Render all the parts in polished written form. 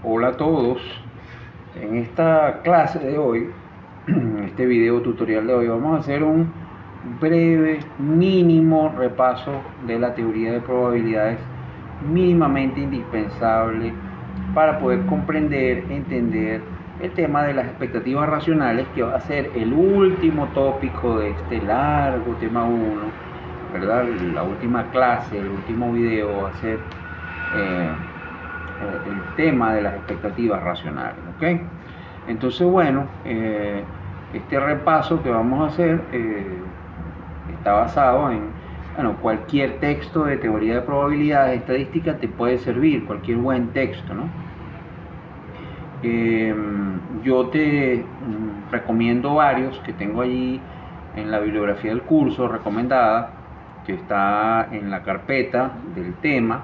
Hola a todos. En esta clase de hoy, en este video tutorial de hoy, vamos a hacer un breve, mínimo repaso de la teoría de probabilidades mínimamente indispensable para poder comprender, entender el tema de las expectativas racionales, que va a ser el último tópico de este largo tema 1, ¿verdad? La última clase, el último video va a ser el tema de las expectativas racionales, ¿ok? Entonces, bueno, este repaso que vamos a hacer está basado en, bueno, cualquier texto de teoría de probabilidades estadística te puede servir, cualquier buen texto, ¿no? Yo te recomiendo varios que tengo allí en la bibliografía del curso recomendada, que está en la carpeta del tema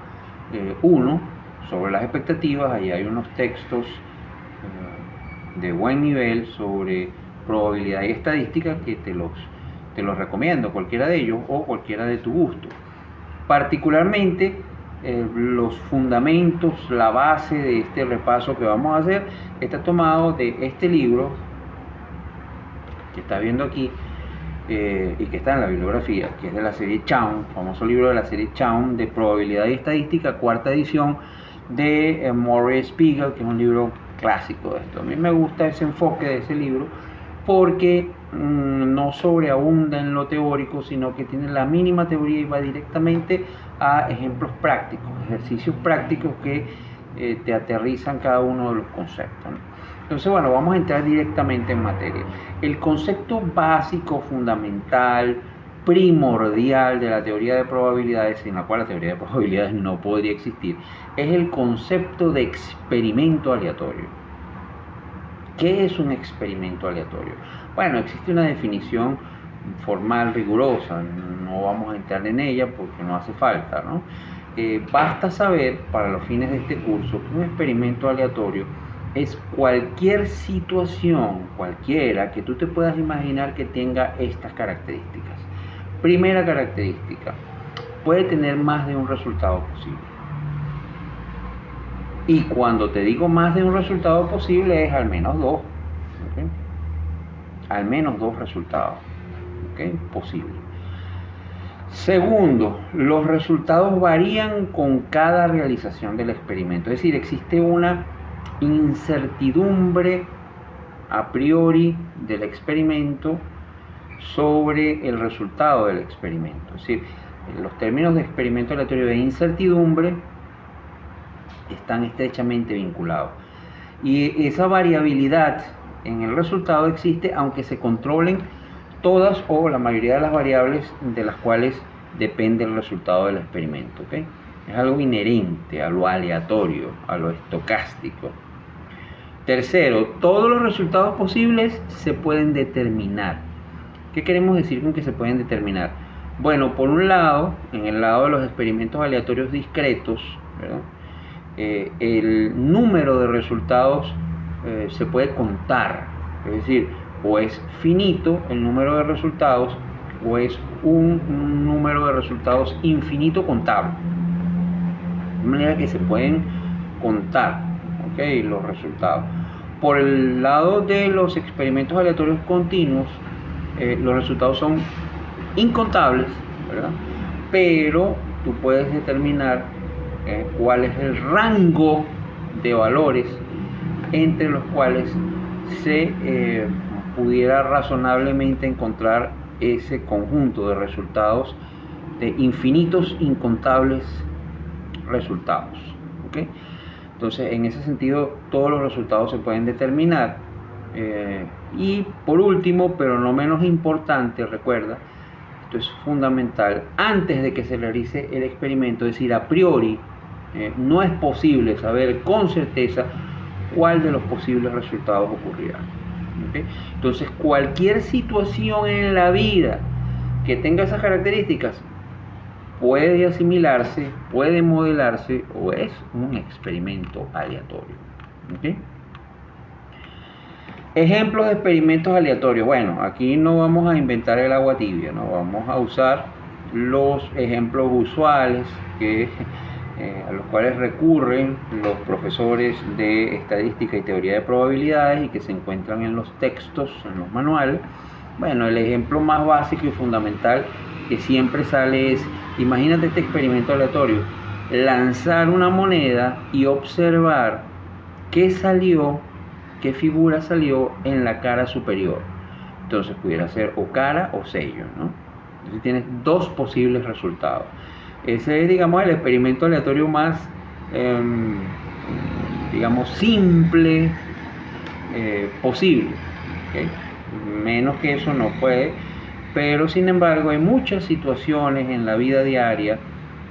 1 sobre las expectativas. Ahí hay unos textos de buen nivel sobre probabilidad y estadística que te los recomiendo, cualquiera de ellos o cualquiera de tu gusto. Particularmente los fundamentos, la base de este repaso que vamos a hacer está tomado de este libro que está viendo aquí y que está en la bibliografía, que es de la serie Chaum, famoso libro de la serie Chaum de probabilidad y estadística, cuarta edición, de Murray Spiegel, que es un libro clásico de esto. A mí me gusta ese enfoque de ese libro porque no sobreabunda en lo teórico, sino que tiene la mínima teoría y va directamente a ejemplos prácticos, ejercicios prácticos que te aterrizan cada uno de los conceptos, ¿no? Entonces, bueno, vamos a entrar directamente en materia. El concepto básico, fundamental, primordial de la teoría de probabilidades, sin la cual la teoría de probabilidades no podría existir, es el concepto de experimento aleatorio. ¿Qué es un experimento aleatorio? Bueno, existe una definición formal rigurosa, no vamos a entrar en ella porque no hace falta, ¿no? Basta saber, para los fines de este curso, que un experimento aleatorio es cualquier situación, cualquiera, que tú te puedas imaginar que tenga estas características. Primera característica, puede tener más de un resultado posible. Y cuando te digo más de un resultado posible es al menos dos, ¿okay? Al menos dos resultados, ¿okay? Posibles. Segundo, los resultados varían con cada realización del experimento. Es decir, existe una incertidumbre a priori del experimento sobre el resultado del experimento. Es decir, los términos de experimento aleatorio e incertidumbre están estrechamente vinculados. Y esa variabilidad en el resultado existe aunque se controlen todas o la mayoría de las variables de las cuales depende el resultado del experimento, ¿okay? Es algo inherente a lo aleatorio, a lo estocástico. Tercero, todos los resultados posibles se pueden determinar. ¿Qué queremos decir con que se pueden determinar? Bueno, por un lado, en el lado de los experimentos aleatorios discretos, ¿verdad? El número de resultados se puede contar, es decir, o es finito el número de resultados o es un número de resultados infinito contable, de manera que se pueden contar, ¿okay? Los resultados. Por el lado de los experimentos aleatorios continuos, los resultados son incontables, ¿verdad? Pero tú puedes determinar cuál es el rango de valores entre los cuales se pudiera razonablemente encontrar ese conjunto de resultados, de infinitos, incontables resultados, ¿okay? Entonces, en ese sentido, todos los resultados se pueden determinar. Y por último, pero no menos importante, recuerda, esto es fundamental, antes de que se realice el experimento, es decir, a priori, no es posible saber con certeza cuál de los posibles resultados ocurrirá, ¿okay? Entonces, cualquier situación en la vida que tenga esas características puede asimilarse, puede modelarse o es un experimento aleatorio, ¿okay? Ejemplos de experimentos aleatorios. Bueno, aquí no vamos a inventar el agua tibia, no vamos a usar los ejemplos usuales que a los cuales recurren los profesores de estadística y teoría de probabilidades y que se encuentran en los textos, en los manuales. Bueno, el ejemplo más básico y fundamental que siempre sale es, imagínate este experimento aleatorio, lanzar una moneda y observar qué salió, qué figura salió en la cara superior. Entonces pudiera ser o cara o sello, ¿no? Entonces tienes dos posibles resultados. Ese es, digamos, el experimento aleatorio más, digamos, simple posible. ¿Okay? Menos que eso no puede, pero sin embargo hay muchas situaciones en la vida diaria,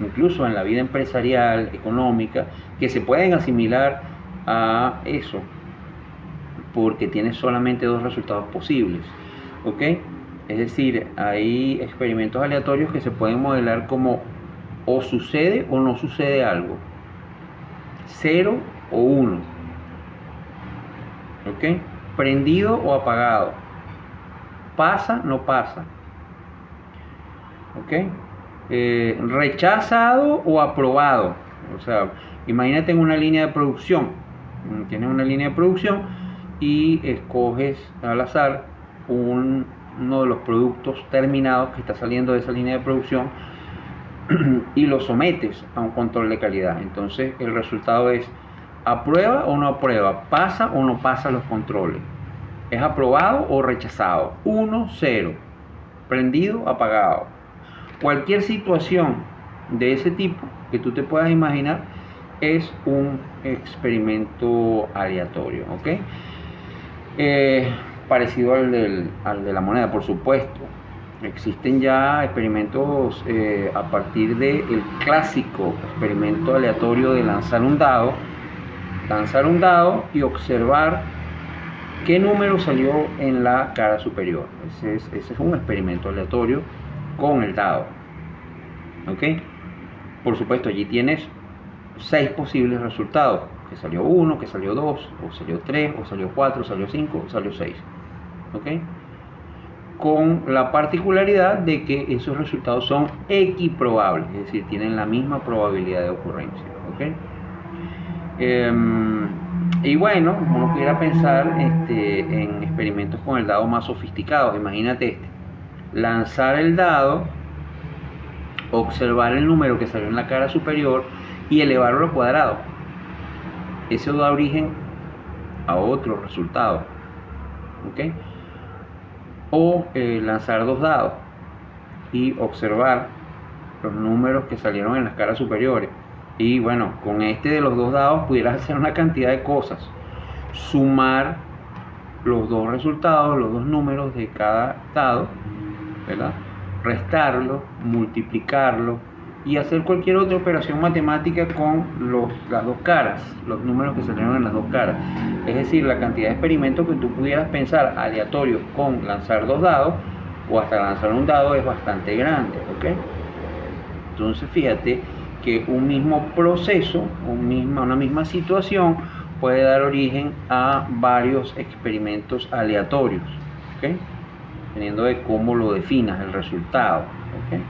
incluso en la vida empresarial, económica, que se pueden asimilar a eso, porque tienes solamente dos resultados posibles. ¿Ok? Es decir, hay experimentos aleatorios que se pueden modelar como o sucede o no sucede algo, 0 o 1, ¿ok? Prendido o apagado, pasa, no pasa, ¿ok? Rechazado o aprobado. O sea, imagínate en una línea de producción, tienes una línea de producción y escoges al azar uno de los productos terminados que está saliendo de esa línea de producción y lo sometes a un control de calidad. Entonces el resultado es aprueba o no aprueba, pasa o no pasa los controles, es aprobado o rechazado, 1, 0, prendido, apagado. Cualquier situación de ese tipo que tú te puedas imaginar es un experimento aleatorio, ¿ok? Parecido al de la moneda, por supuesto. Existen ya experimentos a partir del clásico experimento aleatorio de lanzar un dado y observar qué número salió en la cara superior. Ese es un experimento aleatorio con el dado. ¿Ok? Por supuesto, allí tienes 6 posibles resultados, que salió 1, que salió 2, o salió 3, o salió 4, o salió 5, o salió 6. ¿Ok? Con la particularidad de que esos resultados son equiprobables, es decir, tienen la misma probabilidad de ocurrencia. ¿Okay? Y bueno, uno pudiera pensar en experimentos con el dado más sofisticados. Imagínate este: lanzar el dado, observar el número que salió en la cara superior y elevarlo al cuadrado. Eso da origen a otro resultado. ¿Okay? O lanzar 2 dados y observar los números que salieron en las caras superiores. Y bueno, con este de los 2 dados pudieras hacer una cantidad de cosas: sumar los 2 resultados, los 2 números de cada dado, ¿verdad? Restarlo, multiplicarlo y hacer cualquier otra operación matemática con las 2 caras, los números que salieron en las 2 caras. Es decir, la cantidad de experimentos que tú pudieras pensar aleatorios con lanzar 2 dados o hasta lanzar un dado es bastante grande, ¿ok? Entonces fíjate que un mismo proceso, una misma situación puede dar origen a varios experimentos aleatorios, ¿ok? Dependiendo de cómo lo definas, el resultado, ¿ok?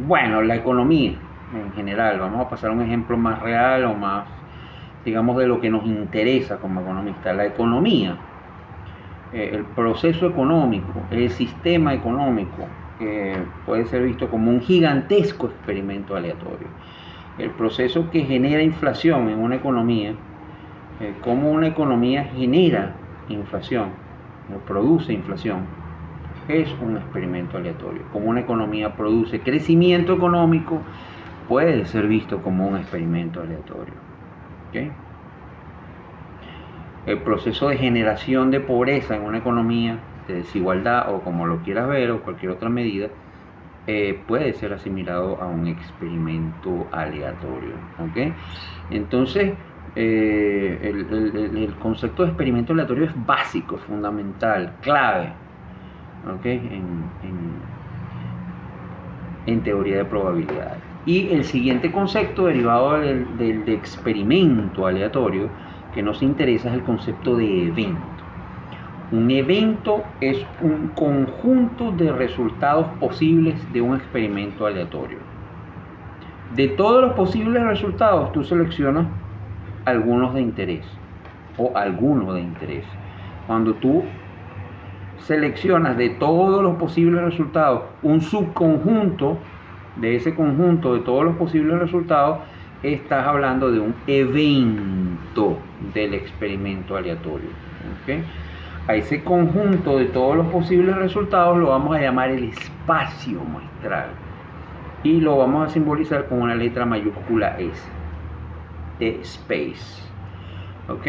Bueno, la economía en general, vamos a pasar a un ejemplo más real o más, digamos, de lo que nos interesa como economista. La economía, el proceso económico, el sistema económico, puede ser visto como un gigantesco experimento aleatorio. El proceso que genera inflación en una economía, cómo una economía genera inflación o produce inflación, es un experimento aleatorio. Como una economía produce crecimiento económico, puede ser visto como un experimento aleatorio. ¿Okay? El proceso de generación de pobreza en una economía, de desigualdad o como lo quieras ver, o cualquier otra medida, puede ser asimilado a un experimento aleatorio. ¿Okay? Entonces, el concepto de experimento aleatorio es básico, fundamental, clave, ¿okay? en teoría de probabilidades. Y el siguiente concepto derivado del experimento aleatorio que nos interesa es el concepto de evento. Un evento es un conjunto de resultados posibles de un experimento aleatorio. De todos los posibles resultados, tú seleccionas algunos de interés o alguno de interés. Cuando tú seleccionas de todos los posibles resultados un subconjunto de ese conjunto de todos los posibles resultados, estás hablando de un evento del experimento aleatorio. ¿Okay? A ese conjunto de todos los posibles resultados lo vamos a llamar el espacio muestral y lo vamos a simbolizar con una letra mayúscula S, de space. ¿Ok?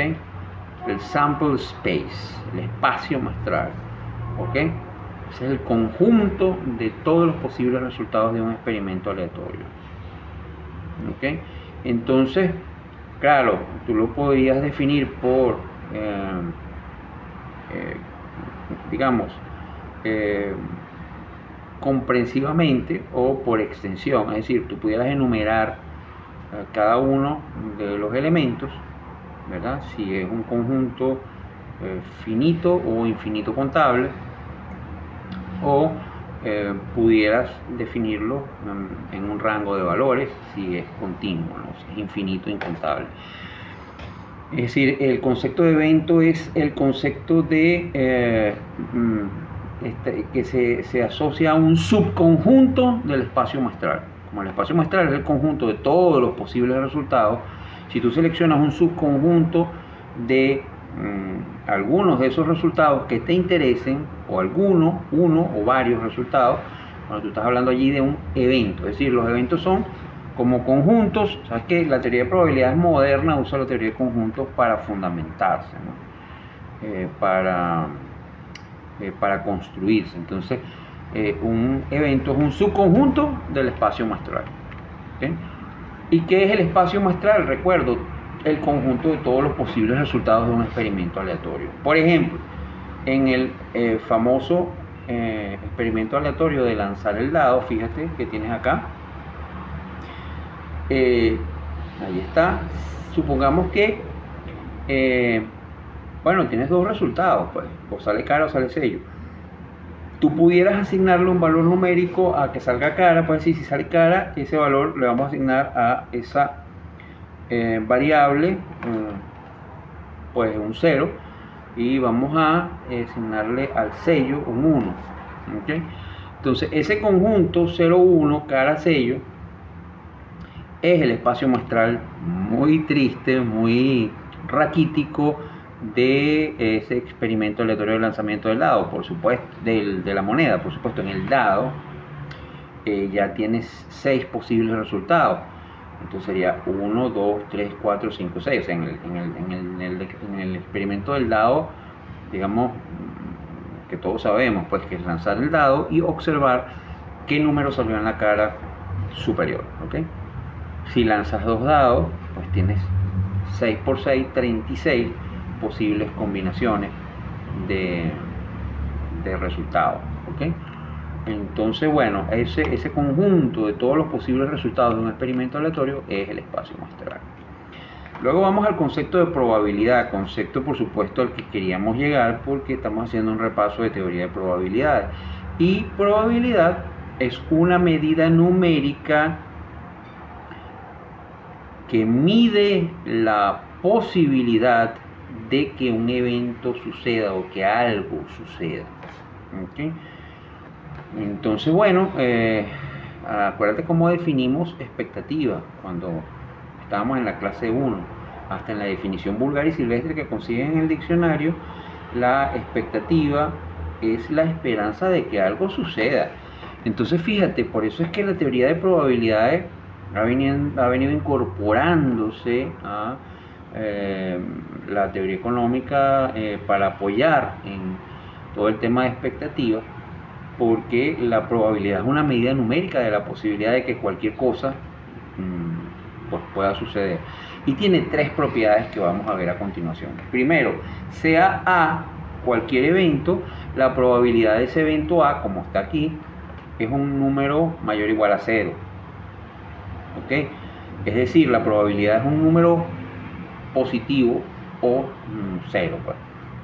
El sample space, el espacio muestral. ¿Ok? Ese es el conjunto de todos los posibles resultados de un experimento aleatorio. ¿Ok? Entonces, claro, tú lo podrías definir por, digamos, comprensivamente o por extensión. Es decir, tú pudieras enumerar cada uno de los elementos, ¿verdad? Si es un conjunto finito o infinito contable, o pudieras definirlo en un rango de valores si es continuo, ¿no? Si es infinito incontable. Es decir, el concepto de evento es el concepto de que se asocia a un subconjunto del espacio muestral. Como el espacio muestral es el conjunto de todos los posibles resultados, si tú seleccionas un subconjunto de algunos de esos resultados que te interesen, o uno o varios resultados, cuando tú estás hablando allí de un evento. Es decir, los eventos son como conjuntos. Sabes que la teoría de probabilidades moderna usa la teoría de conjuntos para fundamentarse, ¿no? Para construirse. Entonces, un evento es un subconjunto del espacio muestral. ¿Okay? ¿Y qué es el espacio muestral? Recuerdo, el conjunto de todos los posibles resultados de un experimento aleatorio. Por ejemplo, en el famoso experimento aleatorio de lanzar el dado, fíjate que tienes acá, ahí está, supongamos que bueno, tienes dos resultados, pues, o sale cara o sale sello. Tú pudieras asignarle un valor numérico a que salga cara, pues si sale cara, ese valor le vamos a asignar a esa variable, pues un 0, y vamos a asignarle al sello un 1. ¿Okay? Entonces ese conjunto 0, 1, cara, sello, es el espacio muestral muy triste, muy raquítico de ese experimento aleatorio de lanzamiento del dado, por supuesto, de la moneda. Por supuesto, en el dado ya tienes 6 posibles resultados. Entonces sería 1, 2, 3, 4, 5, 6. O sea, en el experimento del dado, digamos que todos sabemos, pues, que es lanzar el dado y observar qué número salió en la cara superior. ¿Okay? Si lanzas 2 dados, pues tienes 6 por 6, 36 posibles combinaciones de resultados. ¿Okay? Entonces, bueno, ese conjunto de todos los posibles resultados de un experimento aleatorio es el espacio muestral. Luego vamos al concepto de probabilidad, concepto por supuesto al que queríamos llegar porque estamos haciendo un repaso de teoría de probabilidades. Y probabilidad es una medida numérica que mide la posibilidad de que un evento suceda o que algo suceda. ¿Okay? Entonces, bueno, acuérdate cómo definimos expectativa cuando estábamos en la clase 1, hasta en la definición vulgar y silvestre que consiguen en el diccionario. La expectativa es la esperanza de que algo suceda. Entonces, fíjate, por eso es que la teoría de probabilidades ha venido incorporándose a la teoría económica para apoyar en todo el tema de expectativas, porque la probabilidad es una medida numérica de la posibilidad de que cualquier cosa pues pueda suceder. Y tiene 3 propiedades que vamos a ver a continuación. Primero, sea A cualquier evento, la probabilidad de ese evento A, como está aquí, es un número mayor o igual a 0. ¿Okay? Es decir, la probabilidad es un número positivo o 0. Pues.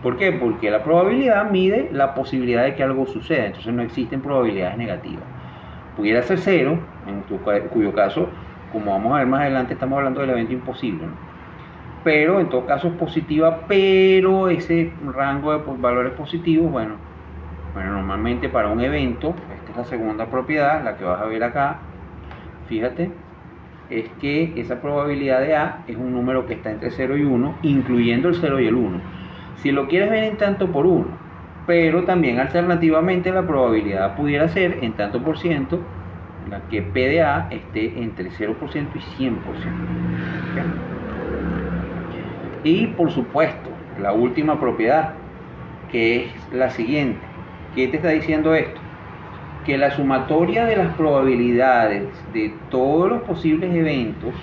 ¿Por qué? Porque la probabilidad mide la posibilidad de que algo suceda, entonces no existen probabilidades negativas. Pudiera ser 0, en cuyo caso como vamos a ver más adelante, estamos hablando del evento imposible, ¿no? Pero en todo caso es positiva, pero ese rango de valores positivos, bueno, normalmente para un evento, esta es la segunda propiedad, la que vas a ver acá, fíjate, es que esa probabilidad de A es un número que está entre 0 y 1, incluyendo el 0 y el 1. Si lo quieres ver en tanto por 1, pero también alternativamente la probabilidad pudiera ser en tanto por ciento, la que P de A esté entre 0% y 100%. ¿Okay? Y por supuesto, la última propiedad, que es la siguiente. ¿Qué te está diciendo esto? Que la sumatoria de las probabilidades de todos los posibles eventos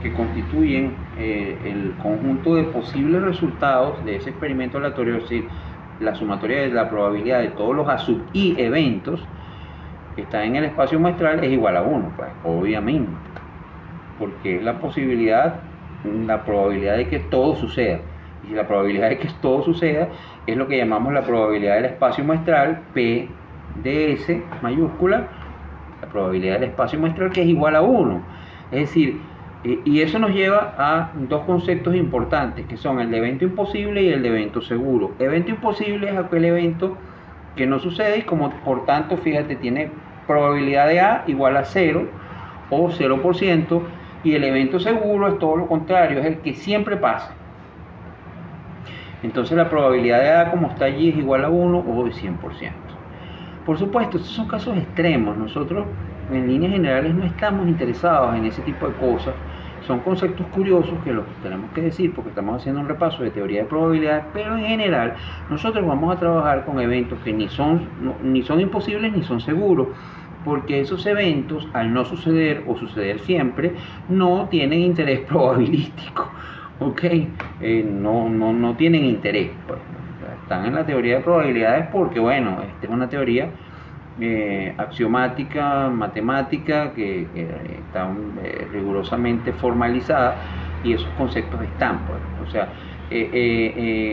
que constituyen el conjunto de posibles resultados de ese experimento aleatorio, es decir, la sumatoria de la probabilidad de todos los A sub I eventos que están en el espacio muestral es igual a 1, pues, obviamente, porque es la probabilidad de que todo suceda. Y si la probabilidad de que todo suceda es lo que llamamos la probabilidad del espacio muestral, P de S mayúscula, la probabilidad del espacio muestral, que es igual a 1. Es decir, y eso nos lleva a dos conceptos importantes, que son el de evento imposible y el de evento seguro. Evento imposible es aquel evento que no sucede y como por tanto, fíjate, tiene probabilidad de A igual a 0 o 0%, y el evento seguro es todo lo contrario, es el que siempre pasa. Entonces la probabilidad de A como está allí es igual a 1 o de 100%. Por supuesto, estos son casos extremos. Nosotros en líneas generales no estamos interesados en ese tipo de cosas. Son conceptos curiosos que los tenemos que decir porque estamos haciendo un repaso de teoría de probabilidades, pero en general nosotros vamos a trabajar con eventos que ni son imposibles ni son seguros, porque esos eventos, al no suceder o suceder siempre, no tienen interés probabilístico. ¿Ok? No tienen interés. Pues, están en la teoría de probabilidades porque, bueno, esta es una teoría axiomática, matemática, que está rigurosamente formalizada y esos conceptos están, pues. O sea,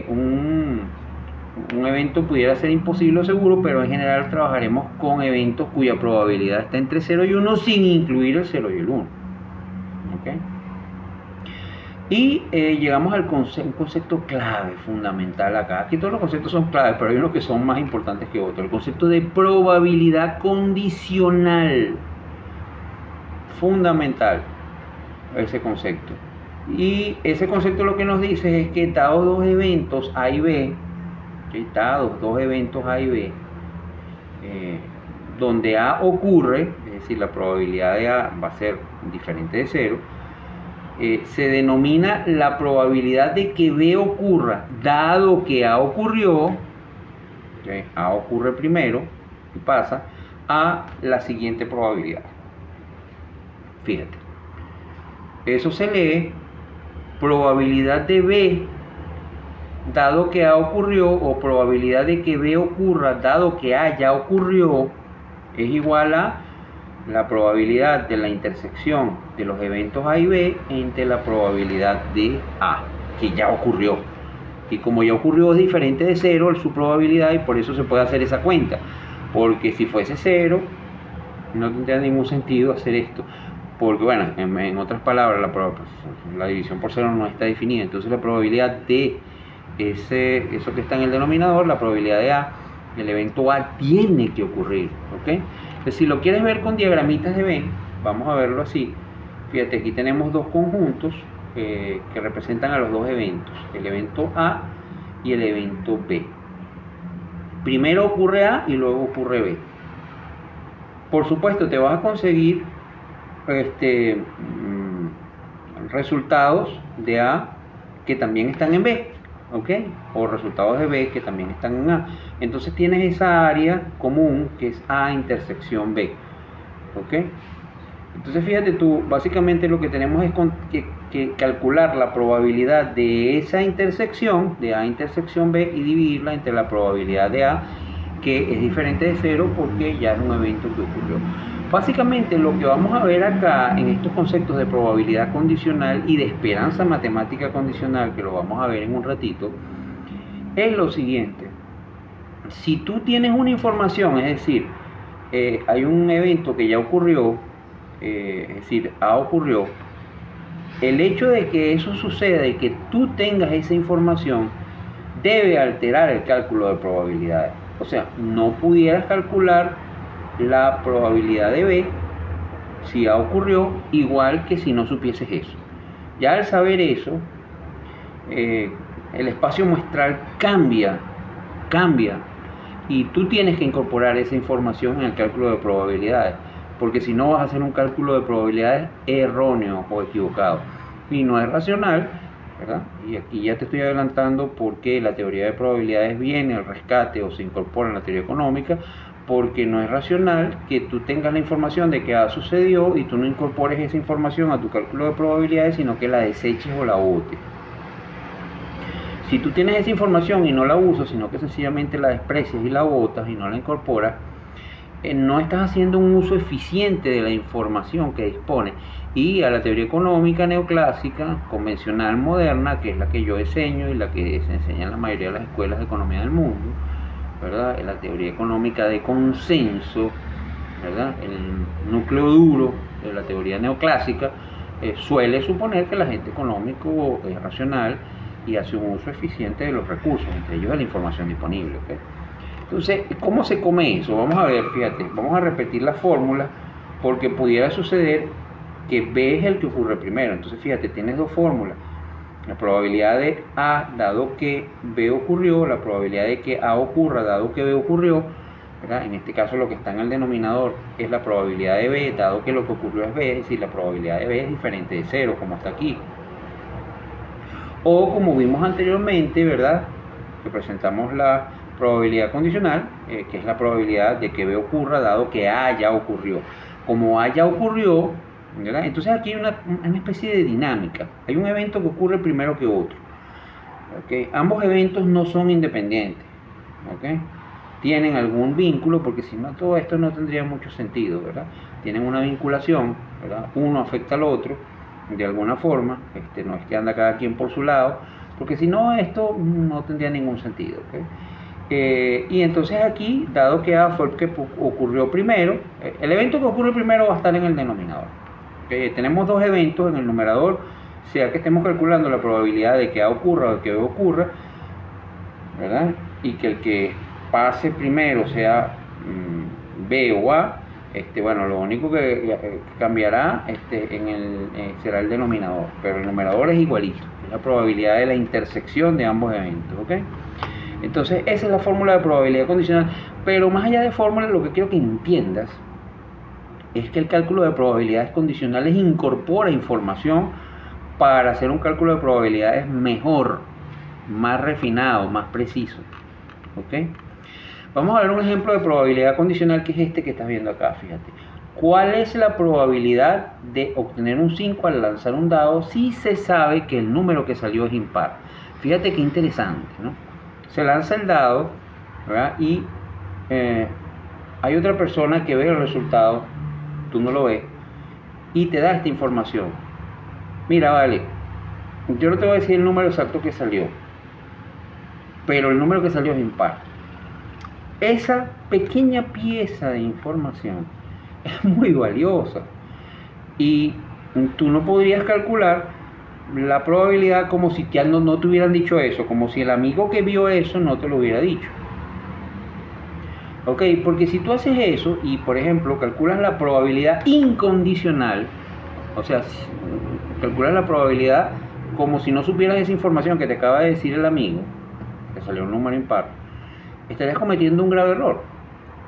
un evento pudiera ser imposible o seguro, pero en general trabajaremos con eventos cuya probabilidad está entre 0 y 1 sin incluir el 0 y el 1. ¿Ok? Y llegamos al un concepto clave, fundamental acá. Aquí todos los conceptos son claves, pero hay unos que son más importantes que otros. El concepto de probabilidad condicional. Fundamental ese concepto. Y ese concepto lo que nos dice es que dados dos eventos A y B, dados dos eventos A y B, donde A ocurre, es decir, la probabilidad de A va a ser diferente de 0, se denomina la probabilidad de que B ocurra, dado que A ocurrió, ¿okay? A ocurre primero y pasa a la siguiente probabilidad. Fíjate, eso se lee probabilidad de B dado que A ocurrió, o probabilidad de que B ocurra dado que A ya ocurrió, es igual a la probabilidad de la intersección de los eventos A y B entre la probabilidad de A, que ya ocurrió. Y como ya ocurrió es diferente de 0 su probabilidad, y por eso se puede hacer esa cuenta. Porque si fuese 0, no tendría ningún sentido hacer esto. Porque, bueno, en otras palabras, la división por 0 no está definida. Entonces la probabilidad de eso que está en el denominador, la probabilidad de A, el evento A tiene que ocurrir. ¿Ok? Entonces, si lo quieres ver con diagramitas de B, vamos a verlo así. Fíjate, aquí tenemos dos conjuntos que representan a los dos eventos, el evento A y el evento B. Primero ocurre A y luego ocurre B. Por supuesto, te vas a conseguir resultados de A que también están en B, ¿ok? O resultados de B que también están en A. Entonces tienes esa área común que es A intersección B, ¿ok? Entonces fíjate tú, básicamente lo que tenemos es que calcular la probabilidad de esa intersección, de A intersección B, y dividirla entre la probabilidad de A, que es diferente de 0 porque ya es un evento que ocurrió. Básicamente lo que vamos a ver acá en estos conceptos de probabilidad condicional y de esperanza matemática condicional, que lo vamos a ver en un ratito, es lo siguiente. Si tú tienes una información, es decir, hay un evento que ya ocurrió, es decir, A ocurrió, el hecho de que eso suceda y que tú tengas esa información debe alterar el cálculo de probabilidades. O sea, no pudieras calcular la probabilidad de B si A ocurrió igual que si no supieses eso. Ya al saber eso, el espacio muestral cambia, y tú tienes que incorporar esa información en el cálculo de probabilidades, porque si no vas a hacer un cálculo de probabilidades erróneo o equivocado y no es racional, ¿verdad? Y aquí ya te estoy adelantando por qué la teoría de probabilidades viene al rescate o se incorpora en la teoría económica, porque no es racional que tú tengas la información de que A sucedió y tú no incorpores esa información a tu cálculo de probabilidades, sino que la deseches o la botes. Si tú tienes esa información y no la usas, sino que sencillamente la desprecias y la botas y no la incorporas, no estás haciendo un uso eficiente de la información que dispone. Y a la teoría económica neoclásica, convencional, moderna, que es la que yo enseño y la que se enseña en la mayoría de las escuelas de economía del mundo, ¿verdad? En la teoría económica de consenso, ¿verdad? El núcleo duro de la teoría neoclásica suele suponer que el agente económico es racional y hace un uso eficiente de los recursos, entre ellos de la información disponible, ¿okay? Entonces, ¿cómo se come eso? Vamos a ver, fíjate, vamos a repetir la fórmula, porque pudiera suceder que B es el que ocurre primero. Entonces, fíjate, tienes dos fórmulas. La probabilidad de A dado que B ocurrió, la probabilidad de que A ocurra dado que B ocurrió, ¿verdad? En este caso lo que está en el denominador es la probabilidad de B dado que lo que ocurrió es B, es decir, la probabilidad de B es diferente de 0, como está aquí. O como vimos anteriormente, ¿verdad? Que presentamos la probabilidad condicional, que es la probabilidad de que B ocurra dado que A ya ocurrió. Como A ya ocurrió, ¿verdad? Entonces aquí hay una especie de dinámica. Hay un evento que ocurre primero que otro, ¿okay? Ambos eventos no son independientes, ¿okay? Tienen algún vínculo, porque si no todo esto no tendría mucho sentido, ¿verdad? Tienen una vinculación, ¿verdad? Uno afecta al otro de alguna forma, no es que anda cada quien por su lado, porque si no esto no tendría ningún sentido, ¿okay? Y entonces aquí, dado que A fue el que ocurrió primero, el evento que ocurre primero va a estar en el denominador, ¿okay? Tenemos dos eventos en el numerador, sea que estemos calculando la probabilidad de que A ocurra o de que B ocurra, ¿verdad? Y que el que pase primero sea B o A, bueno, lo único que cambiará será el denominador, pero el numerador es igualito, es la probabilidad de la intersección de ambos eventos, ¿ok? Entonces esa es la fórmula de probabilidad condicional, pero más allá de fórmula, lo que quiero que entiendas es que el cálculo de probabilidades condicionales incorpora información para hacer un cálculo de probabilidades mejor, más refinado, más preciso, ¿ok? Vamos a ver un ejemplo de probabilidad condicional, que es este que estás viendo acá, fíjate. ¿Cuál es la probabilidad de obtener un 5 al lanzar un dado si se sabe que el número que salió es impar? Fíjate qué interesante, ¿no? Se lanza el dado, ¿verdad? Y hay otra persona que ve el resultado, tú no lo ves, y te da esta información. Mira, vale, yo no te voy a decir el número exacto que salió, pero el número que salió es impar. Esa pequeña pieza de información es muy valiosa y tú no podrías calcular la probabilidad como si ya no te hubieran dicho eso, como si el amigo que vio eso no te lo hubiera dicho. Ok, porque si tú haces eso y, por ejemplo, calculas la probabilidad incondicional, o sea, calculas la probabilidad como si no supieras esa información que te acaba de decir el amigo, que salió un número impar, estarías cometiendo un grave error,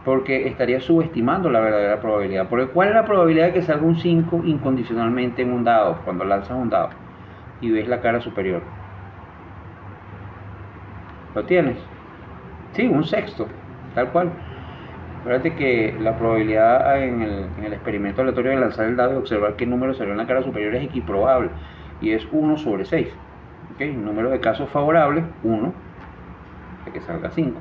porque estarías subestimando la verdadera probabilidad. Porque ¿cuál es la probabilidad de que salga un 5 incondicionalmente en un dado, cuando lanzas un dado y ves la cara superior? ¿Lo tienes? Sí, un sexto, tal cual. Fíjate que la probabilidad en el experimento aleatorio de lanzar el dado y observar qué número salió en la cara superior es equiprobable, y es 1 sobre 6. ¿Okay? El número de casos favorables, 1, de que salga 5,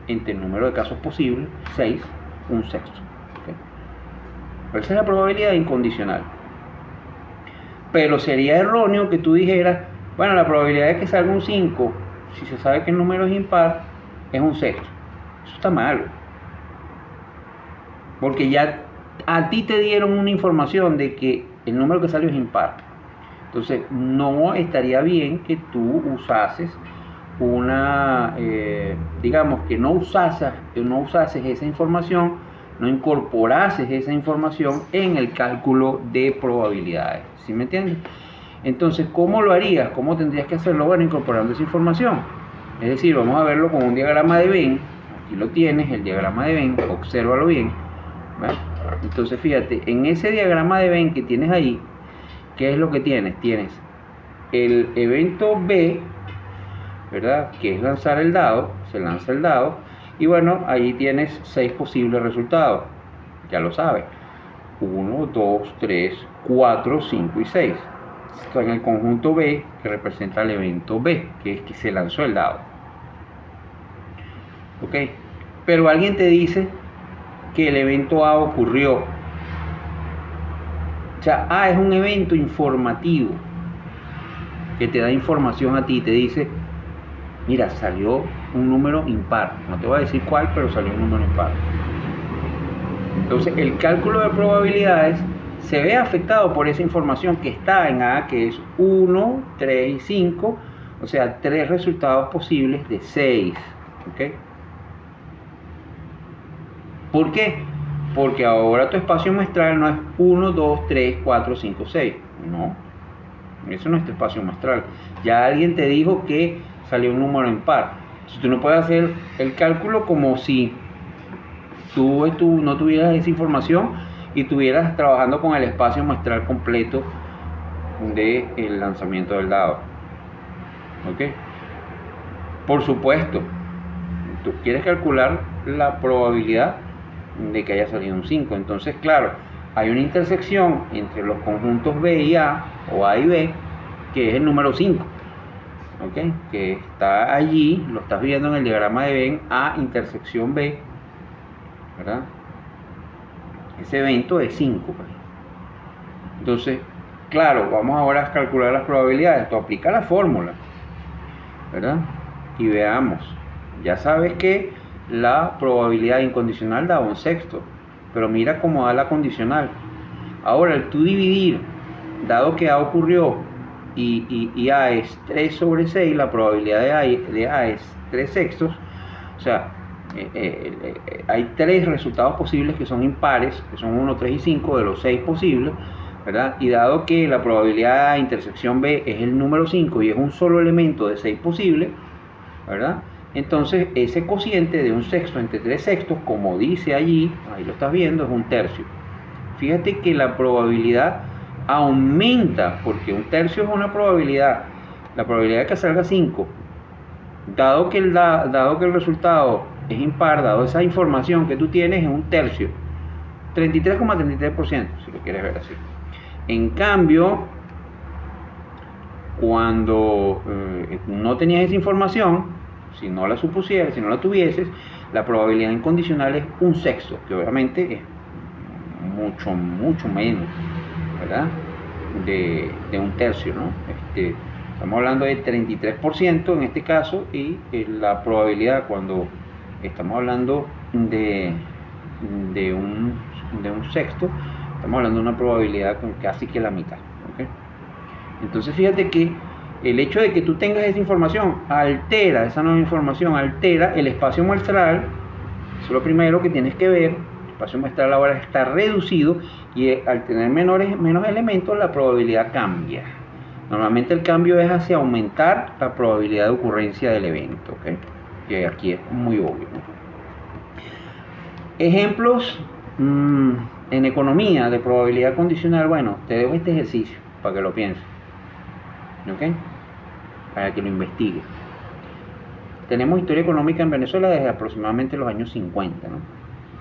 entre el número de casos posibles, 6, un sexto. ¿Okay? Esa es la probabilidad incondicional. Pero sería erróneo que tú dijeras, bueno, la probabilidad de que salga un 5, si se sabe que el número es impar, es un sexto. Eso está mal, porque ya A ti te dieron una información de que el número que salió es impar. Entonces, no estaría bien que tú usases digamos que no usases esa información, no incorporases esa información en el cálculo de probabilidades. ¿Sí me entiendes? Entonces, ¿cómo lo harías? ¿Cómo tendrías que hacerlo? Bueno, incorporando esa información. Es decir, vamos a verlo con un diagrama de Venn. Aquí lo tienes, el diagrama de Venn, obsérvalo bien. ¿Vale? Entonces, fíjate, en ese diagrama de Venn que tienes ahí, ¿qué es lo que tienes? Tienes el evento B, ¿verdad? Que es lanzar el dado, se lanza el dado, y bueno, ahí tienes 6 posibles resultados, ya lo sabes, 1, 2, 3, 4, 5 y 6. Está en el conjunto B, que representa el evento B, que es que se lanzó el dado. ¿Ok? Pero alguien te dice que el evento A ocurrió. O sea, A es un evento informativo que te da información a ti, te dice, mira, salió un número impar. No te voy a decir cuál, pero salió un número impar. Entonces, el cálculo de probabilidades se ve afectado por esa información que está en A, que es 1, 3 y 5, o sea, 3 resultados posibles de 6. ¿Ok? ¿Por qué? Porque ahora tu espacio muestral no es 1, 2, 3, 4, 5, 6. No, eso no es tu espacio muestral. Ya alguien te dijo que salió un número impar. Entonces, tú no puedes hacer el cálculo como si tú no tuvieras esa información y estuvieras trabajando con el espacio muestral completo del lanzamiento del dado. ¿Ok? Por supuesto, tú quieres calcular la probabilidad de que haya salido un 5. Entonces, claro, hay una intersección entre los conjuntos B y A, o A y B, que es el número 5. ¿Ok? Que está allí, lo estás viendo en el diagrama de Venn, A intersección B, ¿verdad? Ese evento es 5. Entonces, claro, vamos ahora a calcular las probabilidades. Tú aplica la fórmula, ¿verdad? Y veamos. Ya sabes que la probabilidad incondicional da 1/6, pero mira cómo da la condicional. Ahora, el tú dividir, dado que A ocurrió y A es 3 sobre 6, la probabilidad de A es 3/6, o sea, hay 3 resultados posibles que son impares, que son 1, 3 y 5 de los 6 posibles, ¿verdad? Y dado que la probabilidad de intersección B es el número 5 y es un solo elemento de 6 posibles, ¿verdad? Entonces ese cociente de 1/6 entre 3/6, como dice allí, ahí lo estás viendo, es 1/3. Fíjate que la probabilidad aumenta, porque 1/3 es una probabilidad, la probabilidad de que salga 5, dado que el resultado es impar, dado esa información que tú tienes, es 1/3, 33,33%, si lo quieres ver así. En cambio, cuando no tenías esa información, si no la supusieras, si no la tuvieses, la probabilidad incondicional es 1/6, que obviamente es mucho, mucho menos, ¿verdad? De 1/3, ¿no? Estamos hablando de 33% en este caso, y la probabilidad cuando estamos hablando de un sexto, estamos hablando de una probabilidad con casi que la mitad. ¿Okay? Entonces fíjate que el hecho de que tú tengas esa información altera, esa nueva información altera el espacio muestral. Eso es lo primero que tienes que ver. El espacio muestral ahora está reducido y al tener menos elementos la probabilidad cambia. Normalmente el cambio es hacia aumentar la probabilidad de ocurrencia del evento, ¿okay? Que aquí es muy obvio, ¿no? Ejemplos en economía de probabilidad condicional. Bueno, te dejo este ejercicio para que lo pienses, ¿ok? Para que lo investigues. Tenemos historia económica en Venezuela desde aproximadamente los años 50, ¿no?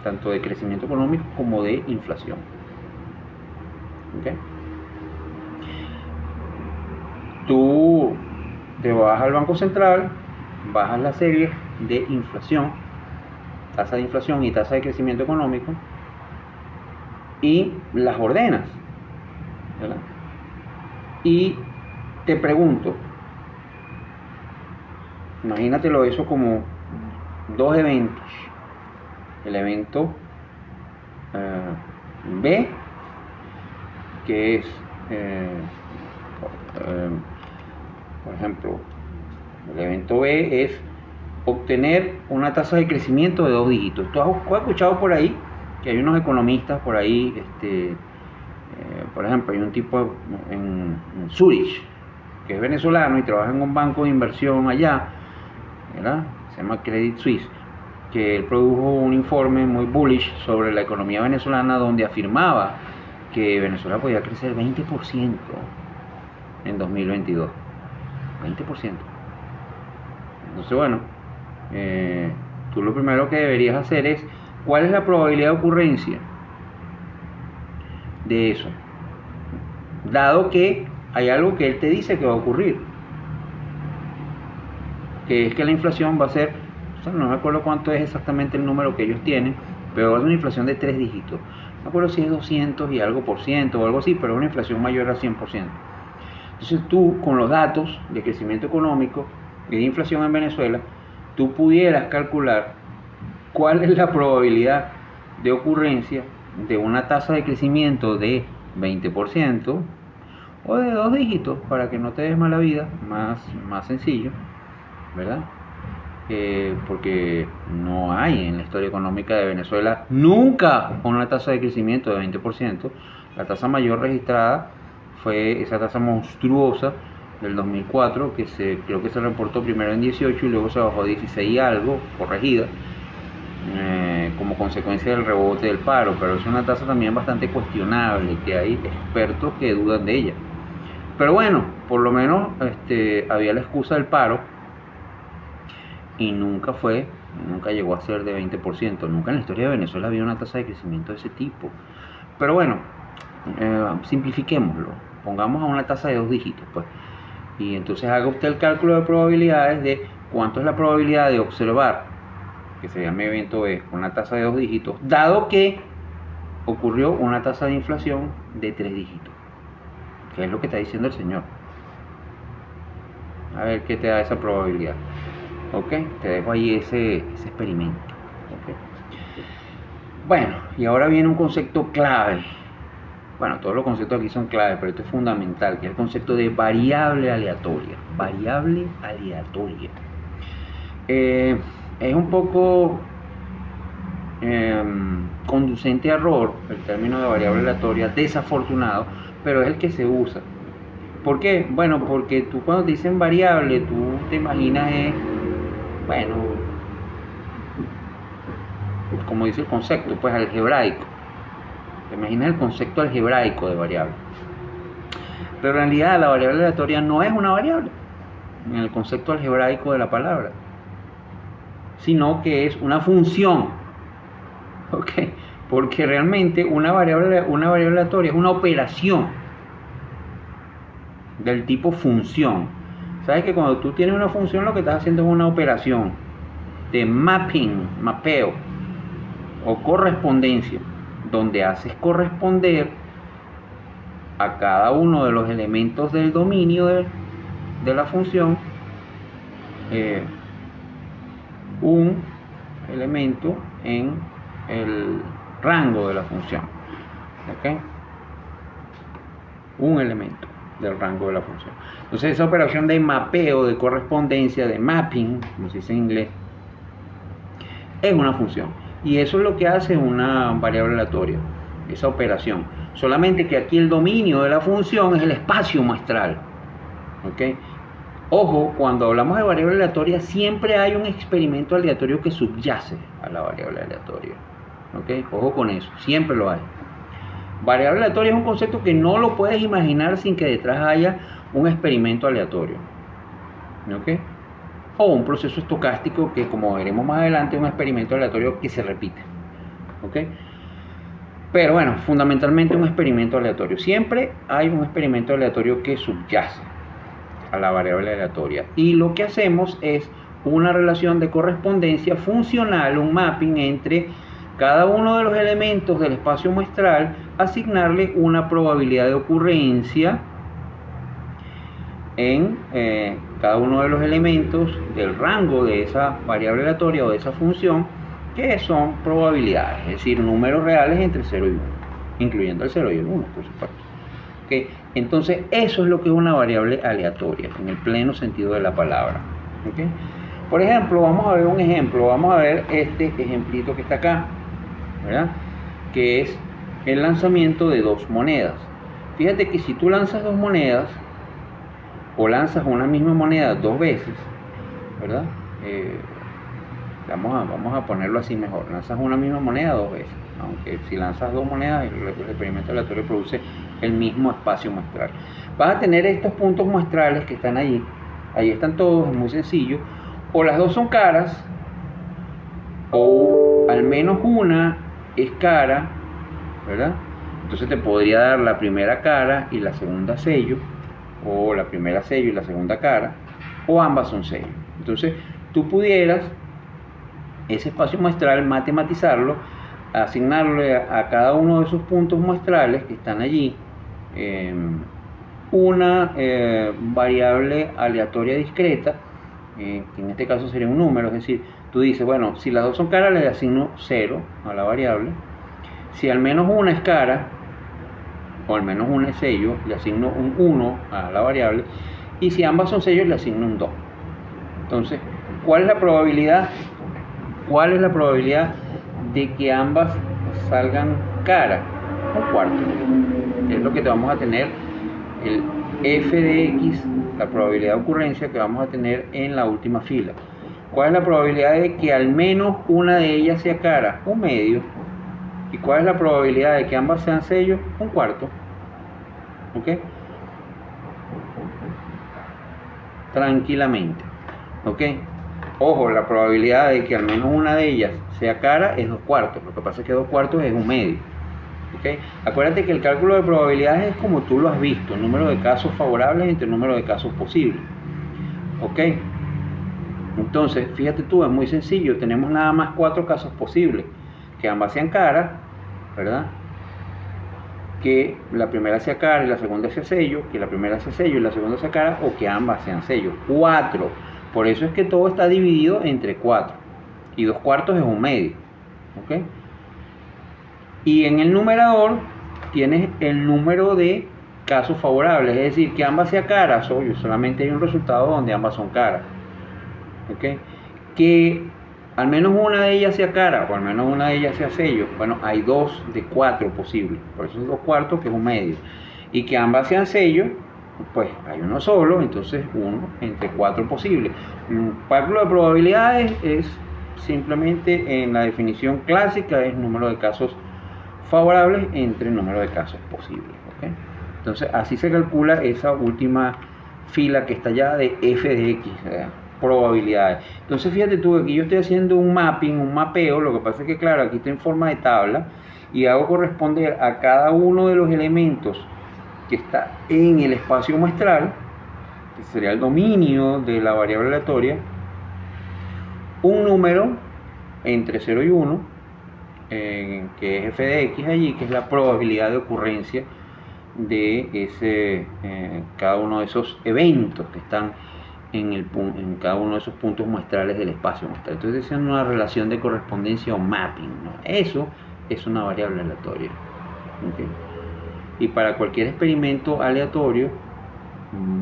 Tanto de crecimiento económico como de inflación. ¿Ok? Tú te vas al Banco Central, bajas la serie de inflación, tasa de inflación y tasa de crecimiento económico, y las ordenas, ¿verdad? Y te pregunto, imagínatelo eso como dos eventos. El evento B, que es, por ejemplo, el evento B es obtener una tasa de crecimiento de 2 dígitos. ¿Tú has escuchado por ahí que hay unos economistas por ahí, por ejemplo, hay un tipo en Zurich que es venezolano y trabaja en un banco de inversión allá, ¿verdad? Se llama Credit Suisse, que él produjo un informe muy bullish sobre la economía venezolana donde afirmaba que Venezuela podía crecer 20% en 2022. 20%. Entonces, bueno, tú lo primero que deberías hacer es, ¿cuál es la probabilidad de ocurrencia de eso? Dado que hay algo que él te dice que va a ocurrir, que es que la inflación va a ser, o sea, no me acuerdo cuánto es exactamente el número que ellos tienen, pero va a ser una inflación de 3 dígitos. No me acuerdo si es 200 y algo por ciento o algo así, pero es una inflación mayor al 100%. Entonces tú, con los datos de crecimiento económico y de inflación en Venezuela, tú pudieras calcular cuál es la probabilidad de ocurrencia de una tasa de crecimiento de 20% o de 2 dígitos, para que no te des mala vida, más sencillo, ¿verdad? Porque no hay en la historia económica de Venezuela nunca una tasa de crecimiento de 20%. La tasa mayor registrada fue esa tasa monstruosa del 2004, que creo que se reportó primero en 18 y luego se bajó a 16 y algo, corregida, como consecuencia del rebote del paro, pero es una tasa también bastante cuestionable, que hay expertos que dudan de ella. Pero bueno, por lo menos había la excusa del paro y nunca llegó a ser de 20%. Nunca en la historia de Venezuela había una tasa de crecimiento de ese tipo. Pero bueno, simplifiquémoslo, pongamos a una tasa de 2 dígitos, pues. Y entonces haga usted el cálculo de probabilidades de cuánto es la probabilidad de observar, que se llama evento B, con una tasa de 2 dígitos, dado que ocurrió una tasa de inflación de 3 dígitos. Que es lo que está diciendo el señor. A ver qué te da esa probabilidad. Ok, te dejo ahí ese experimento. Okay. Bueno, y ahora viene un concepto clave. Bueno, todos los conceptos aquí son claves, pero esto es fundamental, que es el concepto de variable aleatoria. Variable aleatoria. Es un poco conducente a error el término de variable aleatoria, desafortunado, pero es el que se usa. ¿Por qué? Bueno, porque tú cuando te dicen variable, tú te imaginas, bueno, como dice el concepto, pues algebraico. Te imaginas el concepto algebraico de variable. Pero en realidad la variable aleatoria no es una variable en el concepto algebraico de la palabra, sino que es una función. ¿Ok? Porque realmente una variable aleatoria es una operación del tipo función. Sabes que cuando tú tienes una función, lo que estás haciendo es una operación de mapping, mapeo o correspondencia, donde haces corresponder a cada uno de los elementos del dominio de la función un elemento en el rango de la función. ¿Ok? Un elemento del rango de la función. Entonces esa operación de mapeo, de correspondencia, de mapping, como se dice en inglés, es una función. Y eso es lo que hace una variable aleatoria, esa operación. Solamente que aquí el dominio de la función es el espacio muestral. ¿Ok? Ojo, cuando hablamos de variable aleatoria, siempre hay un experimento aleatorio que subyace a la variable aleatoria. ¿Ok? Ojo con eso, siempre lo hay. Variable aleatoria es un concepto que no lo puedes imaginar sin que detrás haya un experimento aleatorio. ¿Ok? O un proceso estocástico que, como veremos más adelante, es un experimento aleatorio que se repite. ¿Ok? Pero bueno, fundamentalmente un experimento aleatorio. Siempre hay un experimento aleatorio que subyace a la variable aleatoria. Y lo que hacemos es una relación de correspondencia funcional, un mapping entre cada uno de los elementos del espacio muestral, asignarle una probabilidad de ocurrencia en cada uno de los elementos del rango de esa variable aleatoria o de esa función, que son probabilidades, es decir, números reales entre 0 y 1. incluyendo el 0 y el 1, por supuesto. ¿Okay? Entonces, eso es lo que es una variable aleatoria, en el pleno sentido de la palabra. ¿Okay? Por ejemplo, vamos a ver un ejemplo, vamos a ver este ejemplito que está acá, ¿verdad? Que es el lanzamiento de 2 monedas. Fíjate que si tú lanzas 2 monedas, o lanzas una misma moneda 2 veces, ¿verdad? Vamos a ponerlo así mejor, lanzas una misma moneda 2 veces, aunque si lanzas 2 monedas, el experimento aleatorio produce el mismo espacio muestral. Vas a tener estos puntos muestrales que están allí, ahí están todos, es muy sencillo, o las dos son caras, o al menos una es cara, ¿verdad? Entonces te podría dar la primera cara y la segunda sello, o la primera sello y la segunda cara, o ambas son sello. Entonces tú pudieras ese espacio muestral matematizarlo, asignarle a cada uno de esos puntos muestrales que están allí una variable aleatoria discreta, que en este caso sería un número, es decir, tú dices, bueno, si las dos son caras le asigno 0 a la variable, si al menos una es cara, o al menos una es sello, le asigno un 1 a la variable, y si ambas son sellos le asigno un 2. Entonces, ¿cuál es la probabilidad? ¿Cuál es la probabilidad de que ambas salgan cara? Un cuarto. Es lo que te vamos a tener, el f de x, la probabilidad de ocurrencia que vamos a tener en la última fila. ¿Cuál es la probabilidad de que al menos una de ellas sea cara? Un medio. ¿Y cuál es la probabilidad de que ambas sean sellos? Un cuarto. ¿Ok? Tranquilamente. ¿Ok? Ojo, la probabilidad de que al menos una de ellas sea cara es 2 cuartos. Lo que pasa es que 2 cuartos es un medio. ¿Okay? Acuérdate que el cálculo de probabilidades es como tú lo has visto, el número de casos favorables entre el número de casos posibles. ¿Ok? Entonces, fíjate tú, es muy sencillo. Tenemos nada más 4 casos posibles. Que ambas sean caras, ¿verdad? Que la primera sea cara y la segunda sea sello, que la primera sea sello y la segunda sea cara, o que ambas sean sello. 4. Por eso es que todo está dividido entre 4. Y 2 cuartos es un medio. ¿Ok? Y en el numerador tienes el número de casos favorables, es decir, que ambas sean caras, obvio, solamente hay un resultado donde ambas son caras. ¿Ok? Que al menos una de ellas sea cara, o al menos una de ellas sea sello. Bueno, hay 2 de 4 posibles, por eso es 2 cuartos, que es un medio. Y que ambas sean sello, pues hay uno solo, entonces 1 entre 4 posibles. El cálculo de probabilidades es simplemente, en la definición clásica, es número de casos favorables entre el número de casos posibles. ¿Okay? Entonces así se calcula esa última fila que está allá de f de x, probabilidades. Entonces fíjate tú, aquí yo estoy haciendo un mapping, un mapeo. Lo que pasa es que claro, aquí está en forma de tabla y hago corresponder a cada uno de los elementos que está en el espacio muestral, que sería el dominio de la variable aleatoria, un número entre 0 y 1, que es f de x allí, que es la probabilidad de ocurrencia de ese, cada uno de esos eventos que están en cada uno de esos puntos muestrales del espacio muestral. Entonces es una relación de correspondencia o mapping, ¿no? Eso es una variable aleatoria. ¿Okay? Y para cualquier experimento aleatorio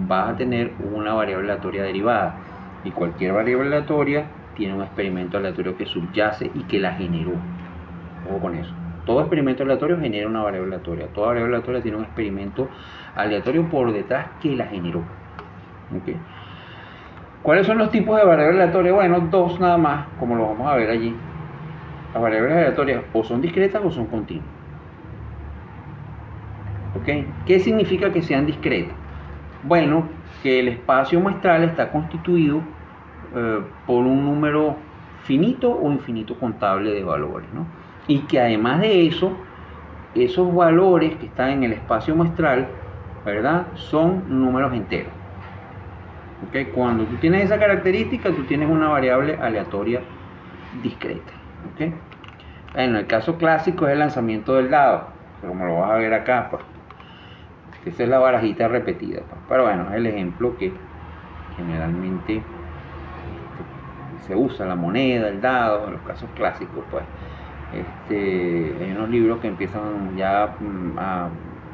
vas a tener una variable aleatoria derivada, y cualquier variable aleatoria tiene un experimento aleatorio que subyace y que la generó. Ojo con eso. Todo experimento aleatorio genera una variable aleatoria. Toda variable aleatoria tiene un experimento aleatorio por detrás que la generó. ¿Okay? ¿Cuáles son los tipos de variables aleatorias? Bueno, 2 nada más, como lo vamos a ver allí. Las variables aleatorias o son discretas o son continuas. ¿Okay? ¿Qué significa que sean discretas? Bueno, que el espacio muestral está constituido por un número finito o infinito contable de valores, ¿no? Y que además de eso, esos valores que están en el espacio muestral, ¿verdad?, son números enteros. ¿Okay? Cuando tú tienes esa característica, tú tienes una variable aleatoria discreta. ¿Okay? En el caso clásico es el lanzamiento del dado, como lo vas a ver acá, pues. Esa es la barajita repetida, pues. Pero bueno, es el ejemplo que generalmente se usa, la moneda, el dado, en los casos clásicos, pues Hay unos libros que empiezan ya a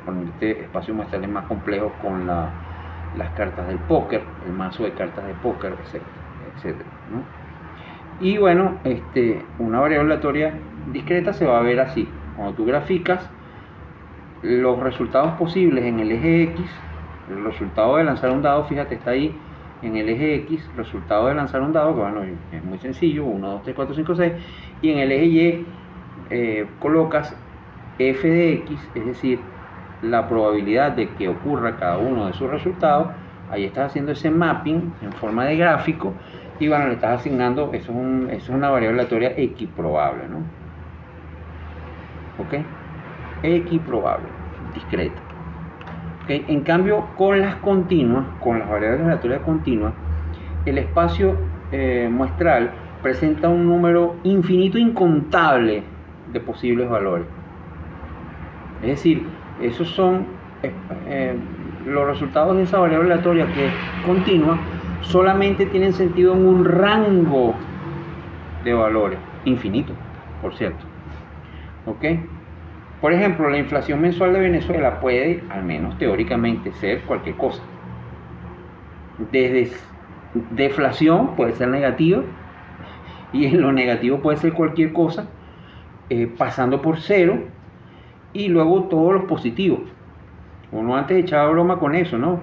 ponerte espacios muestrales más complejos con las cartas del póker, el mazo de cartas de póker, etcétera, etcétera, ¿no? Y bueno, una variable aleatoria discreta se va a ver así. Cuando tú graficas los resultados posibles en el eje X, el resultado de lanzar un dado, fíjate, está ahí en el eje X, resultado de lanzar un dado, que bueno, es muy sencillo, 1, 2, 3, 4, 5, 6, y en el eje Y colocas f de X, es decir, la probabilidad de que ocurra cada uno de sus resultados. Ahí estás haciendo ese mapping en forma de gráfico y bueno, le estás asignando, eso es una variable aleatoria equiprobable, ¿no? ¿Ok? Equiprobable, discreta. ¿Okay? En cambio, con las continuas, con las variables aleatorias continuas, el espacio muestral presenta un número infinito, incontable de posibles valores. Es decir, esos son los resultados de esa variable aleatoria que es continua, solamente tienen sentido en un rango de valores, infinito, por cierto. ¿Ok? Por ejemplo, la inflación mensual de Venezuela puede, al menos teóricamente, ser cualquier cosa. Desde deflación puede ser negativa, y en lo negativo puede ser cualquier cosa, pasando por cero, y luego todos los positivos. Uno antes echaba broma con eso, ¿no?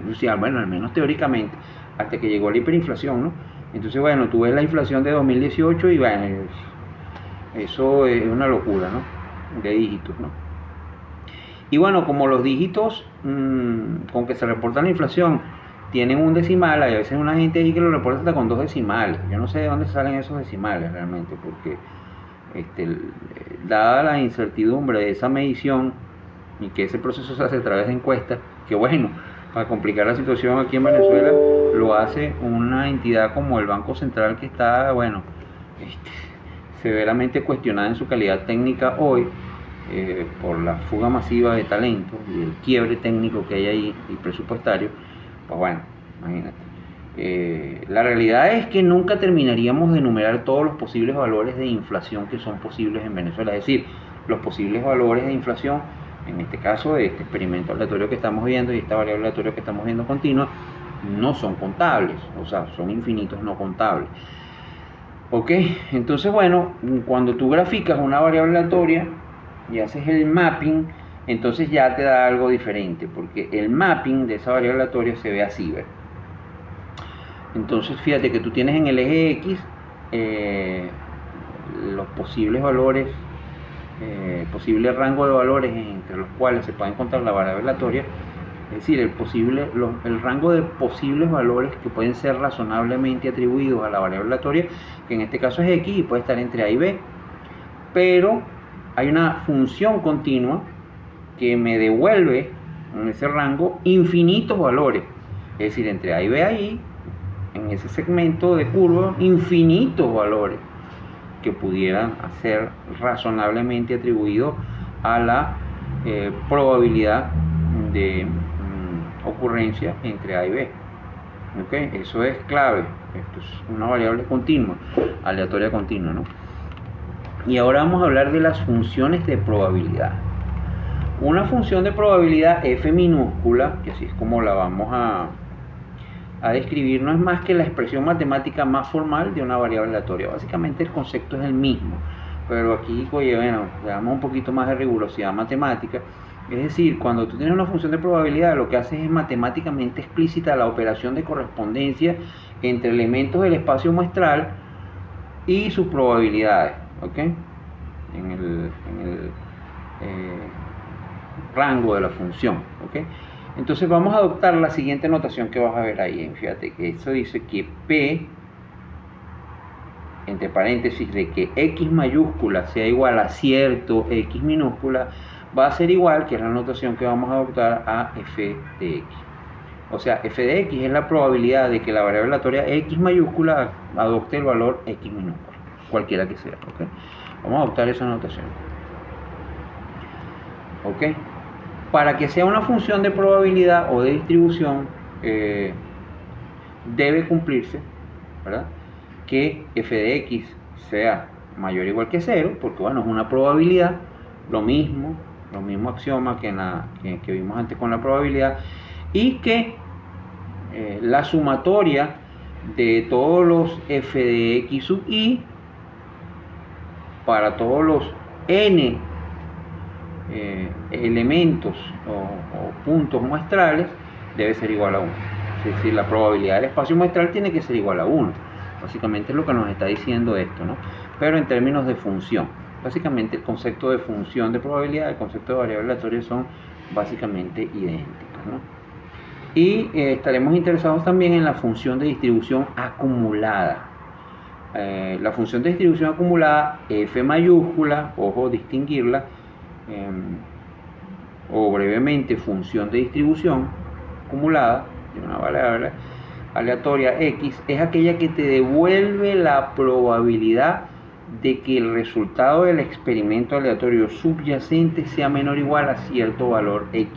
Decía, bueno, al menos teóricamente, hasta que llegó la hiperinflación, ¿no? Entonces, bueno, tú ves la inflación de 2018 y bueno, eso es una locura, ¿no? De dígitos, ¿no? Y bueno, como los dígitos con que se reporta la inflación tienen un decimal, hay a veces una gente ahí que lo reporta hasta con 2 decimales. Yo no sé de dónde salen esos decimales realmente, porque dada la incertidumbre de esa medición y que ese proceso se hace a través de encuestas, que bueno, para complicar la situación aquí en Venezuela lo hace una entidad como el Banco Central, que está, bueno, severamente cuestionada en su calidad técnica hoy, por la fuga masiva de talento y el quiebre técnico que hay ahí y presupuestario. Pues bueno, imagínate. La realidad es que nunca terminaríamos de enumerar todos los posibles valores de inflación que son posibles en Venezuela, es decir, los posibles valores de inflación, en este caso de este experimento aleatorio que estamos viendo y esta variable aleatoria que estamos viendo continua, no son contables, o sea, son infinitos no contables. Ok, entonces bueno, cuando tú graficas una variable aleatoria y haces el mapping, entonces ya te da algo diferente, porque el mapping de esa variable aleatoria se ve así, ¿ves? Entonces fíjate que tú tienes en el eje X los posibles valores, posible rango de valores entre los cuales se puede encontrar la variable aleatoria, es decir, el rango de posibles valores que pueden ser razonablemente atribuidos a la variable aleatoria, que en este caso es X y puede estar entre A y B, pero hay una función continua que me devuelve en ese rango infinitos valores, es decir, entre A y B ahí, en ese segmento de curva, infinitos valores que pudieran ser razonablemente atribuidos a la probabilidad de ocurrencia entre A y B. ¿Okay? Eso es clave. Esto es una variable continua, aleatoria continua, ¿no? Y ahora vamos a hablar de las funciones de probabilidad. Una función de probabilidad f minúscula, que así es como la vamos a describir, no es más que la expresión matemática más formal de una variable aleatoria. Básicamente el concepto es el mismo, pero aquí, oye, bueno, le damos un poquito más de rigurosidad matemática. Es decir, cuando tú tienes una función de probabilidad, lo que haces es matemáticamente explícita la operación de correspondencia entre elementos del espacio muestral y sus probabilidades, ¿ok? En el rango de la función, ¿ok? Entonces vamos a adoptar la siguiente notación que vas a ver ahí. Fíjate que eso dice que P, entre paréntesis, de que X mayúscula sea igual a cierto X minúscula, va a ser igual, que es la notación que vamos a adoptar, a f de X. O sea, f de X es la probabilidad de que la variable aleatoria X mayúscula adopte el valor X minúscula, cualquiera que sea, ¿ok? Vamos a adoptar esa notación. ¿Ok? Para que sea una función de probabilidad o de distribución, debe cumplirse, ¿verdad?, que f de X sea mayor o igual que 0, porque bueno, es una probabilidad, lo mismo axioma que vimos antes con la probabilidad, y que la sumatoria de todos los f de x sub i para todos los n elementos o puntos muestrales debe ser igual a 1. Es decir, la probabilidad del espacio muestral tiene que ser igual a 1. Básicamente es lo que nos está diciendo esto, ¿no? Pero en términos de función. Básicamente el concepto de función de probabilidad y el concepto de variable aleatoria son básicamente idénticos, ¿no? Y estaremos interesados también en la función de distribución acumulada. La función de distribución acumulada, f mayúscula, ojo, distinguirla, o brevemente función de distribución acumulada de una variable aleatoria x, es aquella que te devuelve la probabilidad de que el resultado del experimento aleatorio subyacente sea menor o igual a cierto valor x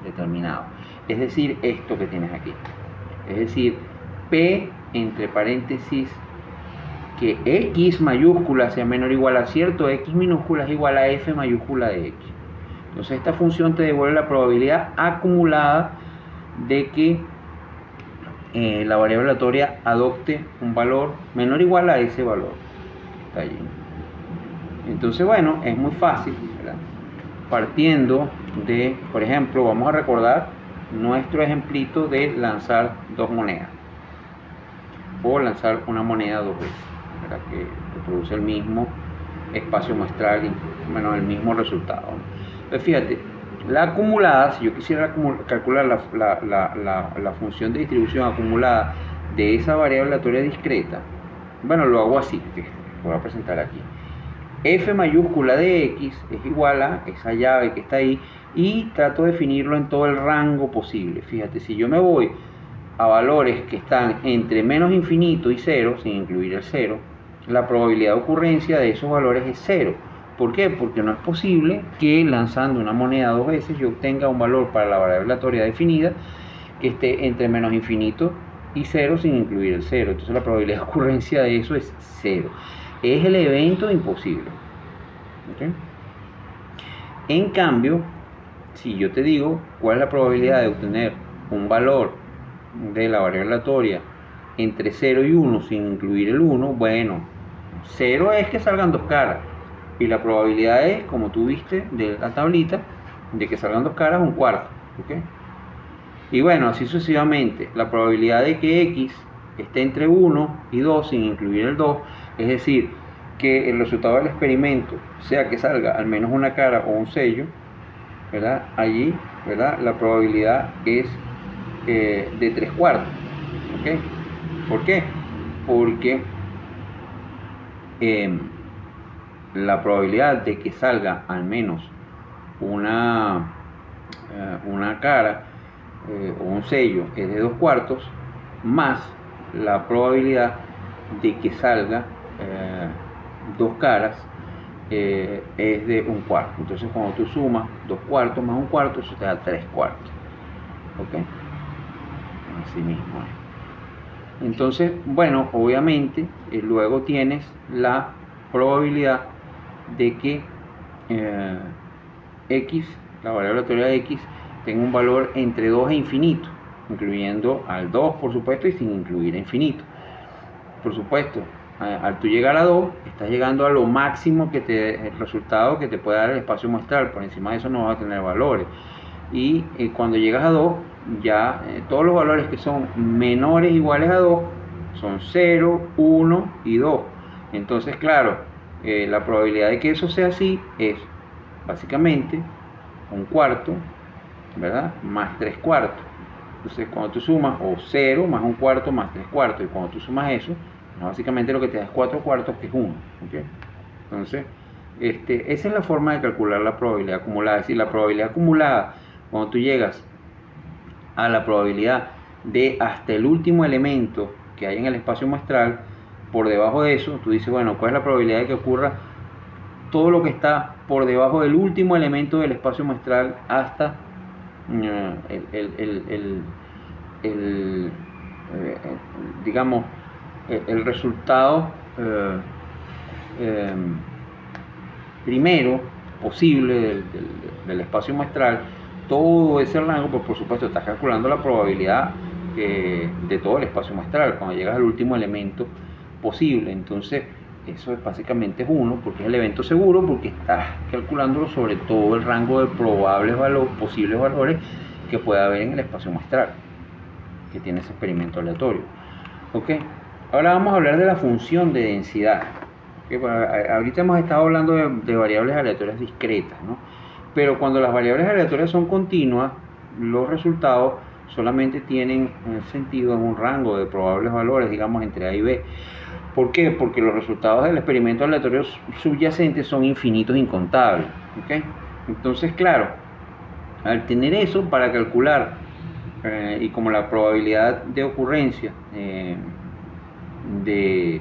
determinado. Es decir, esto que tienes aquí. Es decir, p entre paréntesis que x mayúscula sea menor o igual a cierto x minúscula es igual a f mayúscula de x. Entonces esta función te devuelve la probabilidad acumulada de que la variable aleatoria adopte un valor menor o igual a ese valor que está allí. Entonces, bueno, es muy fácil, ¿verdad? Partiendo de, por ejemplo, vamos a recordar nuestro ejemplito de lanzar dos monedas o lanzar una moneda dos veces, ¿verdad? Que produce el mismo espacio muestral y bueno, el mismo resultado. Entonces, fíjate, la acumulada, si yo quisiera calcular la función de distribución acumulada de esa variable aleatoria discreta, bueno, lo hago así, fíjate, lo voy a presentar aquí. F mayúscula de x es igual a esa llave que está ahí y trato de definirlo en todo el rango posible. Fíjate, si yo me voy a valores que están entre menos infinito y 0, sin incluir el 0, la probabilidad de ocurrencia de esos valores es 0. ¿Por qué? Porque no es posible que lanzando una moneda dos veces yo obtenga un valor para la variable aleatoria definida que esté entre menos infinito y 0 sin incluir el 0. Entonces la probabilidad de ocurrencia de eso es 0. Es el evento imposible. ¿Okay? En cambio, si yo te digo cuál es la probabilidad de obtener un valor de la variable aleatoria entre 0 y 1 sin incluir el 1, bueno, 0 es que salgan dos caras y la probabilidad es, como tú viste de la tablita, de que salgan dos caras un cuarto. ¿Okay? Y bueno, así sucesivamente, la probabilidad de que x esté entre 1 y 2 sin incluir el 2, es decir, que el resultado del experimento sea que salga al menos una cara o un sello, ¿verdad? Allí, ¿verdad? La probabilidad es de 3 cuartos. ¿Okay? ¿Por qué? Porque la probabilidad de que salga al menos una cara o un sello es de 2 cuartos, más la probabilidad de que salga dos caras es de un cuarto. Entonces cuando tú sumas 2 cuartos más un cuarto, eso te da 3 cuartos. ¿Ok? Así mismo. Entonces, bueno, obviamente luego tienes la probabilidad de que x, la variable aleatoria de x, tenga un valor entre 2 e infinito, incluyendo al 2 por supuesto y sin incluir a infinito. Por supuesto, al tú llegar a 2, estás llegando a lo máximo el resultado que te puede dar el espacio muestral. Por encima de eso no vas a tener valores. Y cuando llegas a 2, ya todos los valores que son menores o iguales a 2 son 0, 1 y 2. Entonces, claro, la probabilidad de que eso sea así es básicamente un cuarto, ¿verdad? Más 3 cuartos. Entonces, cuando tú sumas, o 0 más un cuarto más 3 cuartos, y cuando tú sumas eso, básicamente lo que te da es 4 cuartos, que es 1. ¿Okay? Entonces, esa es la forma de calcular la probabilidad acumulada. Es decir, la probabilidad acumulada, cuando tú llegas a la probabilidad de hasta el último elemento que hay en el espacio muestral, por debajo de eso, tú dices, bueno, ¿cuál es la probabilidad de que ocurra todo lo que está por debajo del último elemento del espacio muestral hasta digamos, el resultado eh, primero posible del espacio muestral, todo ese rango, pues por supuesto estás calculando la probabilidad de todo el espacio muestral cuando llegas al último elemento posible. Entonces eso es básicamente 1, porque es el evento seguro, porque estás calculándolo sobre todo el rango de probables posibles valores que pueda haber en el espacio muestral que tiene ese experimento aleatorio. ¿Ok? Ahora vamos a hablar de la función de densidad. ¿Okay? Bueno, ahorita hemos estado hablando de variables aleatorias discretas, ¿no? Pero cuando las variables aleatorias son continuas, los resultados solamente tienen sentido en un rango de probables valores, digamos entre A y B. ¿Por qué? Porque los resultados del experimento aleatorio subyacente son infinitos, incontables. ¿Okay? Entonces, claro, al tener eso para calcular y como la probabilidad de ocurrencia de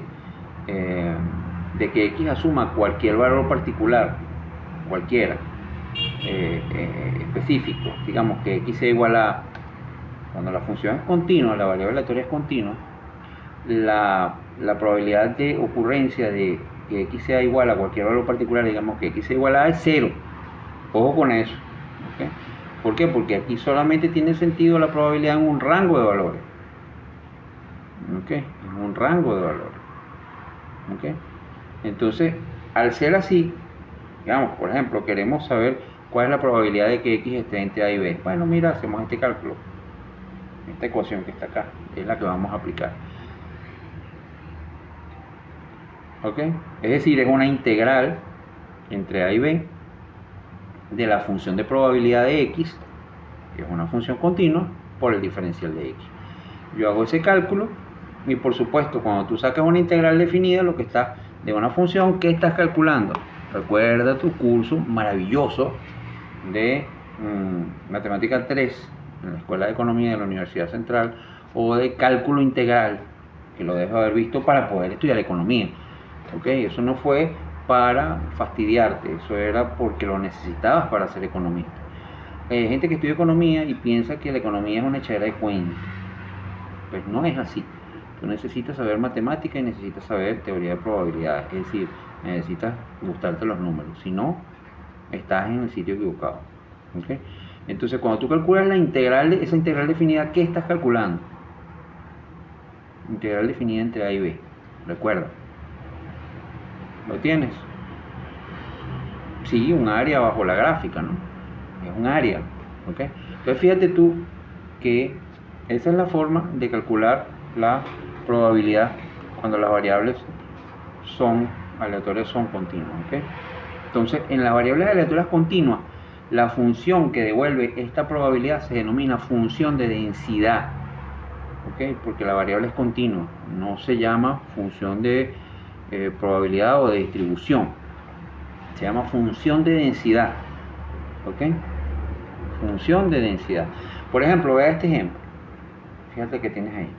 que X asuma cualquier valor particular, cualquiera, específico, digamos que X sea igual a, cuando la función es continua, la variable aleatoria es continua, la probabilidad de ocurrencia de que X sea igual a cualquier valor particular, digamos que X sea igual a es 0. Ojo con eso. ¿Okay? ¿Por qué? Porque aquí solamente tiene sentido la probabilidad en un rango de valores. ¿Okay? En un rango de valores. ¿Okay? Entonces, al ser así, digamos, por ejemplo, queremos saber cuál es la probabilidad de que X esté entre A y B. Bueno, mira, hacemos este cálculo. Esta ecuación que está acá es la que vamos a aplicar. ¿Ok? Es decir, es una integral entre A y B de la función de probabilidad de X, que es una función continua, por el diferencial de X. Yo hago ese cálculo y por supuesto cuando tú sacas una integral definida, lo que está de una función, ¿qué estás calculando? Recuerda tu curso maravilloso de Matemática 3 en la Escuela de Economía de la Universidad Central, o de cálculo integral, que lo debes haber visto para poder estudiar economía. ¿Ok? Eso no fue para fastidiarte, eso era porque lo necesitabas para ser economista. Hay gente que estudia economía y piensa que la economía es una echadera de cuentos. Pues no es así. Tú necesitas saber matemática y necesitas saber teoría de probabilidades, es decir, necesitas gustarte los números, si no, estás en el sitio equivocado. ¿Okay? Entonces, cuando tú calculas la integral, esa integral definida, ¿qué estás calculando? Integral definida entre A y B. Recuerda. ¿Lo tienes? Sí, un área bajo la gráfica, ¿no? Es un área. ¿Okay? Entonces, fíjate tú que esa es la forma de calcular la probabilidad cuando las variables son aleatorias, son continuas. ¿Okay? Entonces, en las variables aleatorias continuas, la función que devuelve esta probabilidad se denomina función de densidad. ¿Okay? Porque la variable es continua, no se llama función de probabilidad o de distribución, se llama función de densidad. ¿Okay? Función de densidad. Por ejemplo, vea este ejemplo. Fíjate que tienes ahí.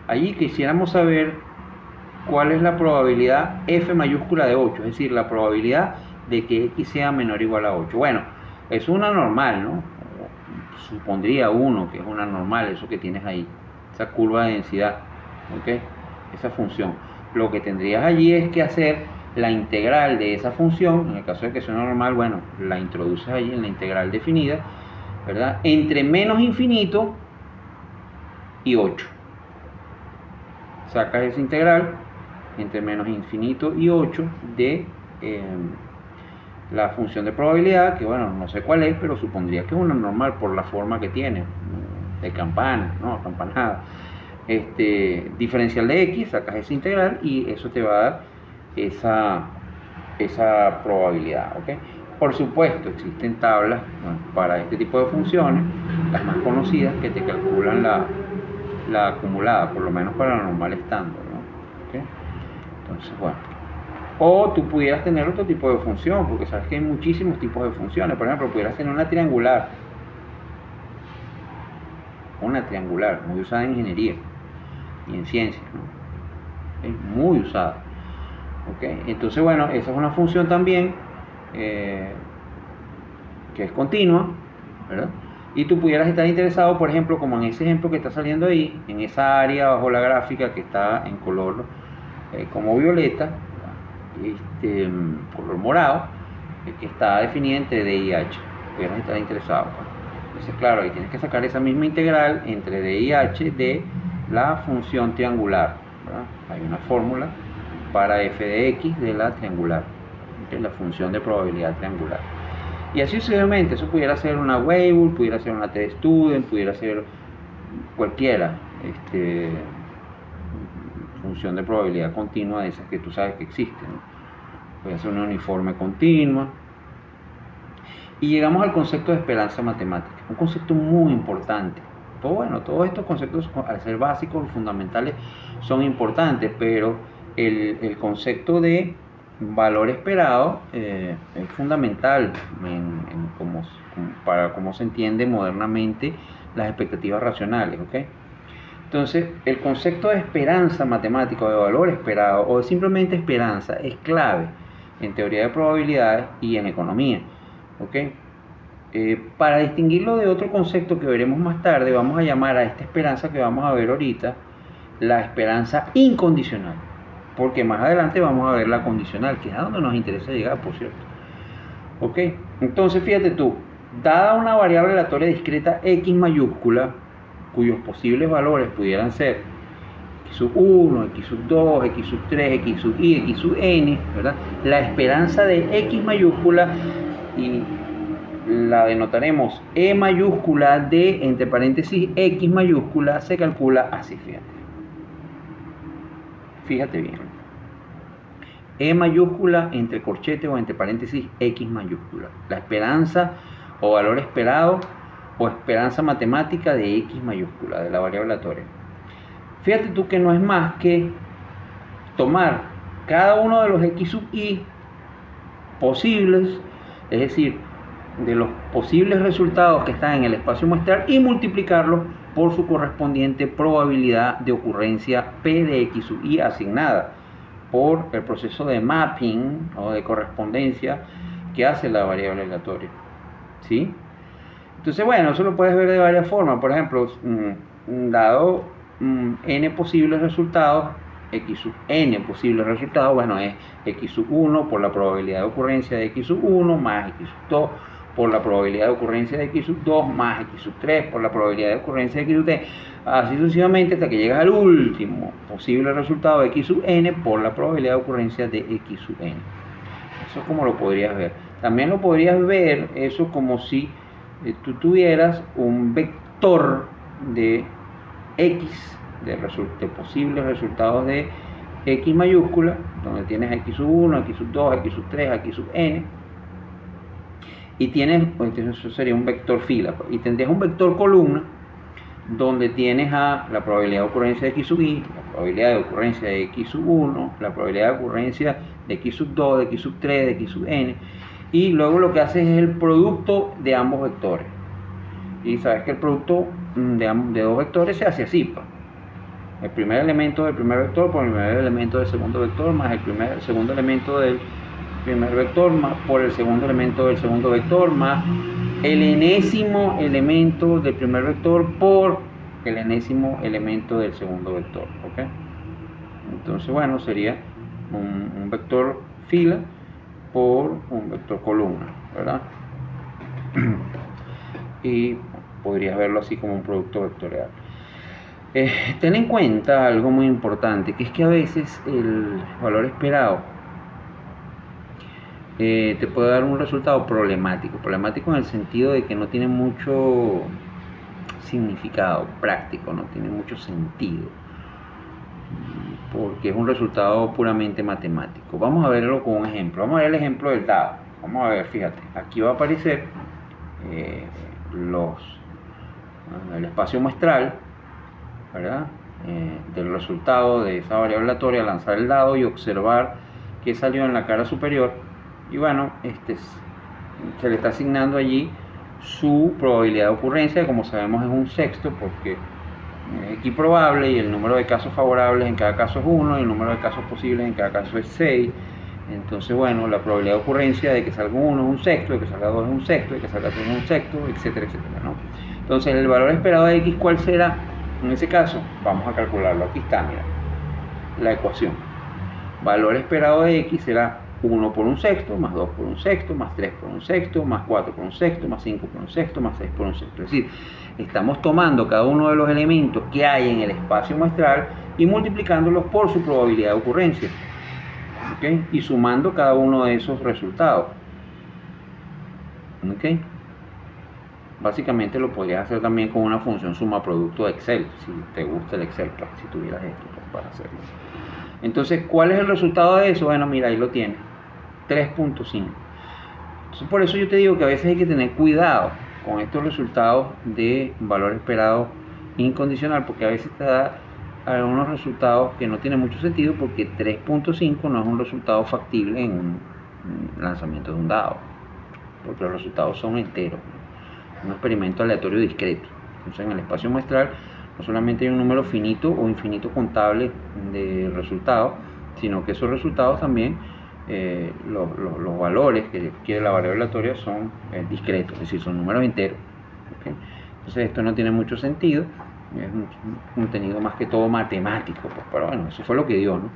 Allí quisiéramos saber cuál es la probabilidad F mayúscula de 8, es decir, la probabilidad de que X sea menor o igual a 8. Bueno, es una normal, ¿no? Supondría uno que es una normal, eso que tienes ahí, esa curva de densidad, ¿ok? Esa función. Lo que tendrías allí es que hacer la integral de esa función, en el caso de que sea una normal, bueno, la introduces allí en la integral definida, ¿verdad? Entre menos infinito y 8. Sacas esa integral entre menos infinito y 8 de la función de probabilidad, que bueno, no sé cuál es, pero supondría que es una normal por la forma que tiene, de campana, ¿no? Campanada. Diferencial de X, sacas esa integral y eso te va a dar esa probabilidad. ¿Okay? Por supuesto, existen tablas, bueno, para este tipo de funciones, las más conocidas, que te calculan la acumulada, por lo menos para la normal estándar, ¿no? ¿Okay? Entonces, bueno. O tú pudieras tener otro tipo de función, porque sabes que hay muchísimos tipos de funciones. Por ejemplo, pudieras tener una triangular, muy usada en ingeniería y en ciencias, ¿no? Es muy usada. ¿Okay? Entonces, bueno, esa es una función también que es continua, ¿verdad? Y tú pudieras estar interesado, por ejemplo, como en ese ejemplo que está saliendo ahí, en esa área bajo la gráfica que está en color como violeta, color morado, que está definida entre D y H. Pudieras estar interesado. Entonces, claro, ahí tienes que sacar esa misma integral entre D y H de la función triangular, ¿verdad? Hay una fórmula para f de x de la triangular, ¿okay? La función de probabilidad triangular. Y así sucesivamente. Eso pudiera ser una Weibull, pudiera ser una T-Student, pudiera ser cualquiera función de probabilidad continua de esas que tú sabes que existen, ¿no? Puede ser una uniforme continua. Y llegamos al concepto de esperanza matemática, un concepto muy importante. Todos estos conceptos, al ser básicos y fundamentales, son importantes, pero el concepto de valor esperado es fundamental para cómo se entiende modernamente las expectativas racionales, ¿ok? Entonces, el concepto de esperanza matemática, o de valor esperado, o de simplemente esperanza, es clave en teoría de probabilidades y en economía, ¿ok? Para distinguirlo de otro concepto que veremos más tarde, vamos a llamar a esta esperanza que vamos a ver ahorita la esperanza incondicional, porque más adelante vamos a ver la condicional, que es a donde nos interesa llegar, por cierto. ¿Ok? Entonces, fíjate tú, dada una variable aleatoria discreta X mayúscula, cuyos posibles valores pudieran ser x sub 1, x sub 2, x sub 3, x sub i, x sub n, ¿verdad? La esperanza de X mayúscula, y la denotaremos E mayúscula de, entre paréntesis, X mayúscula, se calcula así, fíjate bien. E mayúscula entre corchete o entre paréntesis X mayúscula. La esperanza o valor esperado o esperanza matemática de X mayúscula, de la variable aleatoria. Fíjate tú que no es más que tomar cada uno de los X sub i posibles, es decir, de los posibles resultados que están en el espacio muestral, y multiplicarlos por su correspondiente probabilidad de ocurrencia P de X sub i asignada por el proceso de mapping o de correspondencia que hace la variable aleatoria, ¿sí? Entonces, bueno, eso lo puedes ver de varias formas. Por ejemplo, dado n posibles resultados, x sub n posibles resultados, bueno, es x sub 1 por la probabilidad de ocurrencia de x sub 1 más x sub 2 por la probabilidad de ocurrencia de x sub 2 más x sub 3 por la probabilidad de ocurrencia de x sub 3, así sucesivamente hasta que llegas al último posible resultado de x sub n por la probabilidad de ocurrencia de x sub n. Eso es como lo podrías ver. También lo podrías ver eso como si tú tuvieras un vector de x, de posibles resultados de x mayúscula, donde tienes x sub 1, x sub 2, x sub 3, x sub n, y tienes, entonces eso sería un vector fila, y tendrías un vector columna donde tienes a la probabilidad de ocurrencia de x sub i, la probabilidad de ocurrencia de x sub 1, la probabilidad de ocurrencia de x sub 2, de x sub 3, de x sub n, y luego lo que haces es el producto de ambos vectores. Y sabes que el producto de dos vectores se hace así, pues. El primer elemento del primer vector por el primer elemento del segundo vector, más el segundo elemento del primer vector, más por el segundo elemento del segundo vector, más el enésimo elemento del primer vector por el enésimo elemento del segundo vector, ¿ok? Entonces, bueno, sería un vector fila por un vector columna, ¿verdad? Y podrías verlo así como un producto vectorial. Ten en cuenta algo muy importante, que es que a veces el valor esperado te puede dar un resultado problemático en el sentido de que no tiene mucho significado práctico, no tiene mucho sentido, porque es un resultado puramente matemático. Vamos a verlo con un ejemplo. Vamos a ver el ejemplo del dado. Vamos a ver, fíjate, aquí va a aparecer el espacio muestral, ¿verdad? Del resultado de esa variable aleatoria, lanzar el dado y observar que salió en la cara superior. Y bueno, se le está asignando allí su probabilidad de ocurrencia, que como sabemos es un sexto, porque es equiprobable y el número de casos favorables en cada caso es 1 y el número de casos posibles en cada caso es 6. Entonces, bueno, la probabilidad de ocurrencia de que salga 1 es un sexto, de que salga 2 es un sexto, de que salga 3 es un sexto, etcétera, etcétera, ¿no? Entonces, el valor esperado de x, ¿cuál será? En ese caso, vamos a calcularlo. Aquí está, mira, la ecuación. valor esperado de x será 1 por un sexto, más 2 por un sexto, más 3 por un sexto, más 4 por un sexto, más 5 por un sexto, más 6 por un sexto. Es decir, estamos tomando cada uno de los elementos que hay en el espacio muestral y multiplicándolos por su probabilidad de ocurrencia, ¿okay? Y sumando cada uno de esos resultados, ¿okay? Básicamente lo podrías hacer también con una función suma producto de Excel, si te gusta el Excel, pues, si tuvieras esto pues, para hacerlo. Entonces, ¿cuál es el resultado de eso? Bueno, mira, ahí lo tienes, 3.5. Entonces, por eso yo te digo que a veces hay que tener cuidado con estos resultados de valor esperado incondicional, porque a veces te da algunos resultados que no tienen mucho sentido, porque 3.5 no es un resultado factible en un lanzamiento de un dado, porque los resultados son enteros, un experimento aleatorio discreto. Entonces, en el espacio muestral no solamente hay un número finito o infinito contable de resultados, sino que esos resultados también, los valores que quiere la variable aleatoria son discretos, es decir, son números enteros, ¿okay? Entonces esto no tiene mucho sentido, es un contenido más que todo matemático, pues, pero bueno, eso fue lo que dio, ¿no?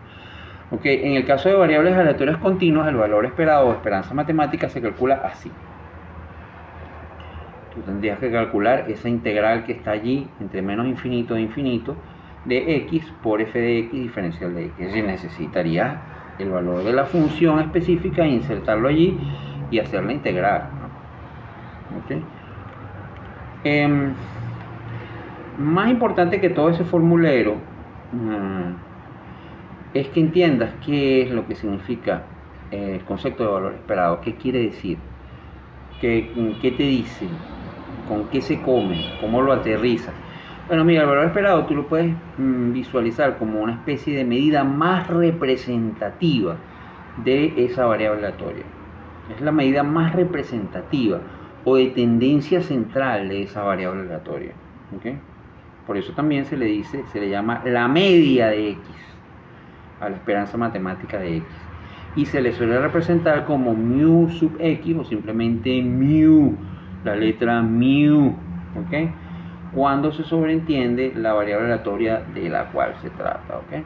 Okay, en el caso de variables aleatorias continuas, el valor esperado o esperanza matemática se calcula así. Tú tendrías que calcular esa integral que está allí entre menos infinito e infinito de x por f de x diferencial de x. Es decir, necesitarías el valor de la función específica, insertarlo allí y hacer la integral, ¿no? ¿Okay? Más importante que todo ese formulero es que entiendas qué es lo que significa el concepto de valor esperado, qué quiere decir, qué te dice, con qué se come, cómo lo aterrizas. Bueno, mira, el valor esperado tú lo puedes visualizar como una especie de medida más representativa de esa variable aleatoria. Es la medida más representativa o de tendencia central de esa variable aleatoria, ¿okay? Por eso también se le llama la media de x a la esperanza matemática de x, y se le suele representar como mu sub x o simplemente mu, la letra mu, ¿ok? Cuando se sobreentiende la variable aleatoria de la cual se trata, ¿ok?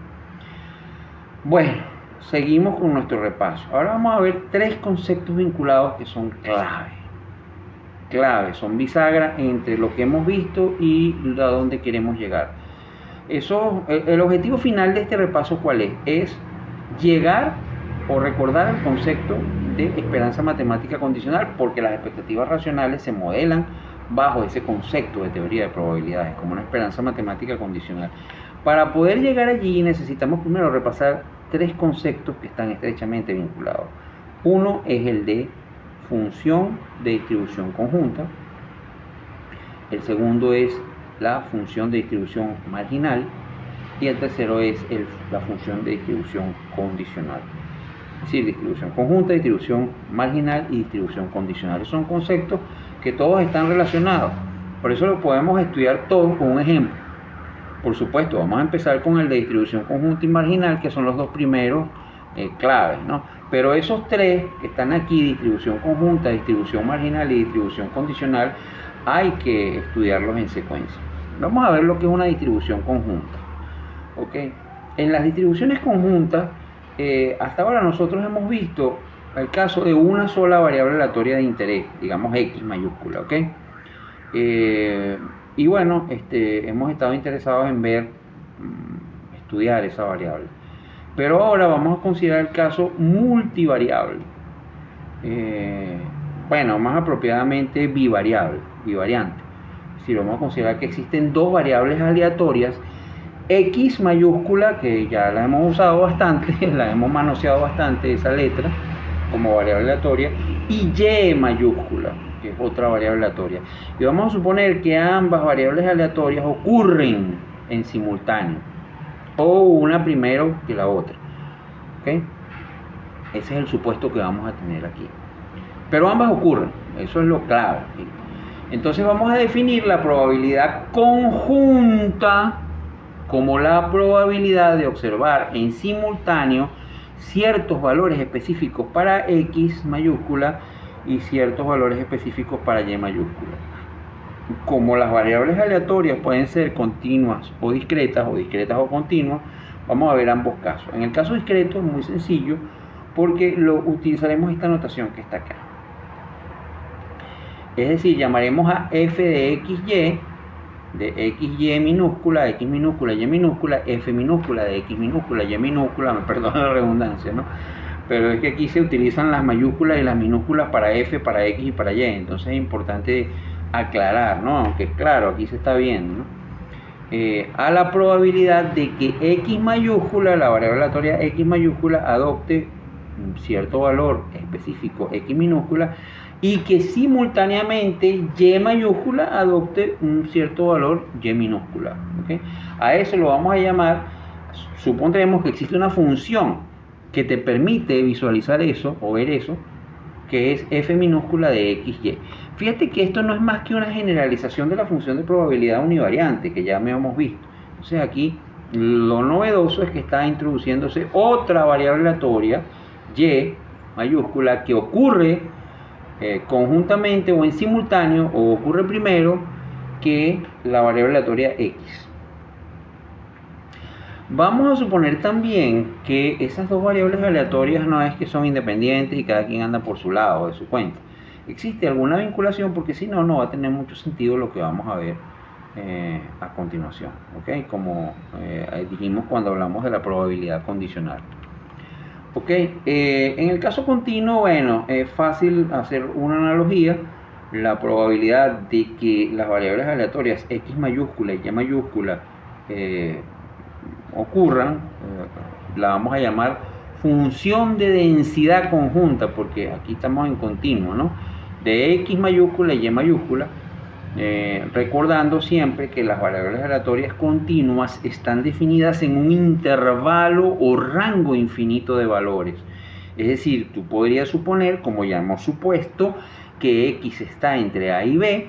Bueno, seguimos con nuestro repaso. Ahora vamos a ver tres conceptos vinculados que son clave, son bisagra entre lo que hemos visto y a dónde queremos llegar. El objetivo final de este repaso, ¿cuál es? Es llegar o recordar el concepto de esperanza matemática condicional, porque las expectativas racionales se modelan bajo ese concepto de teoría de probabilidades, como una esperanza matemática condicional. Para poder llegar allí necesitamos primero repasar tres conceptos que están estrechamente vinculados. Uno es el de función de distribución conjunta. El segundo es la función de distribución marginal. Y el tercero es la función de distribución condicional. Es decir, distribución conjunta, distribución marginal y distribución condicional. Son conceptos que todos están relacionados. Por eso lo podemos estudiar todos con un ejemplo. Por supuesto, vamos a empezar con el de distribución conjunta y marginal, que son los dos primeros claves, ¿no? Pero esos tres que están aquí, distribución conjunta, distribución marginal y distribución condicional, hay que estudiarlos en secuencia. Vamos a ver lo que es una distribución conjunta. ¿Okay? En las distribuciones conjuntas, hasta ahora nosotros hemos visto el caso de una sola variable aleatoria de interés, digamos x mayúscula, ¿ok? Y bueno, hemos estado interesados en ver, estudiar esa variable. Pero ahora vamos a considerar el caso multivariable. Bueno, más apropiadamente bivariante. Es decir, vamos a considerar que existen dos variables aleatorias, x mayúscula, que ya la hemos usado bastante, la hemos manoseado bastante, esa letra, como variable aleatoria, y y mayúscula, que es otra variable aleatoria. Y vamos a suponer que ambas variables aleatorias ocurren en simultáneo, o una primero que la otra. ¿Okay? Ese es el supuesto que vamos a tener aquí. Pero ambas ocurren, eso es lo clave. Entonces vamos a definir la probabilidad conjunta como la probabilidad de observar en simultáneo ciertos valores específicos para x mayúscula y ciertos valores específicos para y mayúscula. Como las variables aleatorias pueden ser continuas o discretas o continuas, Vamos a ver ambos casos. En el caso discreto es muy sencillo porque utilizaremos esta notación que está acá. Es decir, llamaremos a f de xy, de xy minúscula, x minúscula, y minúscula, f minúscula de x minúscula, y minúscula, me perdona la redundancia, ¿no? Pero es que aquí se utilizan las mayúsculas y las minúsculas para f, para x y para y, entonces es importante aclarar, ¿no? Aunque claro, aquí se está viendo, ¿no? A la probabilidad de que x mayúscula, la variable aleatoria x mayúscula, adopte un cierto valor específico x minúscula y que simultáneamente y mayúscula adopte un cierto valor y minúscula, ¿okay? A eso lo vamos a llamar, supondremos que existe una función que te permite visualizar eso o ver eso, que es f minúscula de xy. Fíjate que esto no es más que una generalización de la función de probabilidad univariante que ya hemos visto. Entonces aquí lo novedoso es que está introduciéndose otra variable aleatoria, y mayúscula, que ocurre conjuntamente o en simultáneo, o ocurre primero que la variable aleatoria x. Vamos a suponer también que esas dos variables aleatorias no es que son independientes y cada quien anda por su lado de su cuenta. Existe alguna vinculación, porque si no, no va a tener mucho sentido lo que vamos a ver a continuación, ¿okay? Como dijimos cuando hablamos de la probabilidad condicional. En el caso continuo, bueno, es fácil hacer una analogía. La probabilidad de que las variables aleatorias x mayúscula y y mayúscula ocurran, la vamos a llamar función de densidad conjunta, porque aquí estamos en continuo, ¿no? De x mayúscula y y mayúscula, recordando siempre que las variables aleatorias continuas están definidas en un intervalo o rango infinito de valores. Es decir, tú podrías suponer, como ya hemos supuesto, que x está entre a y b,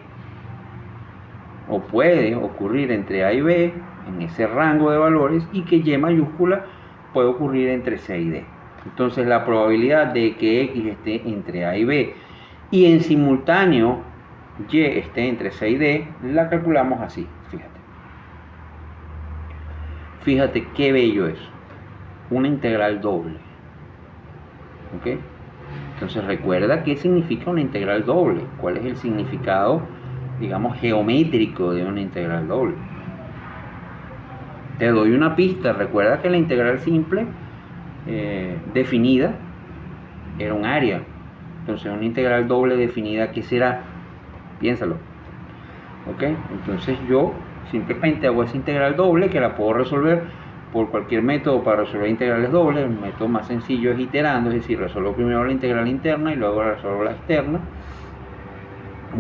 o puede ocurrir entre a y b, en ese rango de valores, y que y mayúscula puede ocurrir entre c y d. Entonces la probabilidad de que x esté entre a y b y en simultáneo y esté entre c y d, la calculamos así. Fíjate qué bello es, una integral doble. ¿Okay? Entonces recuerda qué significa una integral doble, cuál es el significado, digamos, geométrico de una integral doble. Te doy una pista. Recuerda que la integral simple definida era un área. Entonces una integral doble definida, ¿qué será? Piénsalo. ¿Ok? Entonces yo simplemente hago esa integral doble, que la puedo resolver por cualquier método para resolver integrales dobles. El método más sencillo es iterando, es decir, resuelvo primero la integral interna y luego resuelvo la externa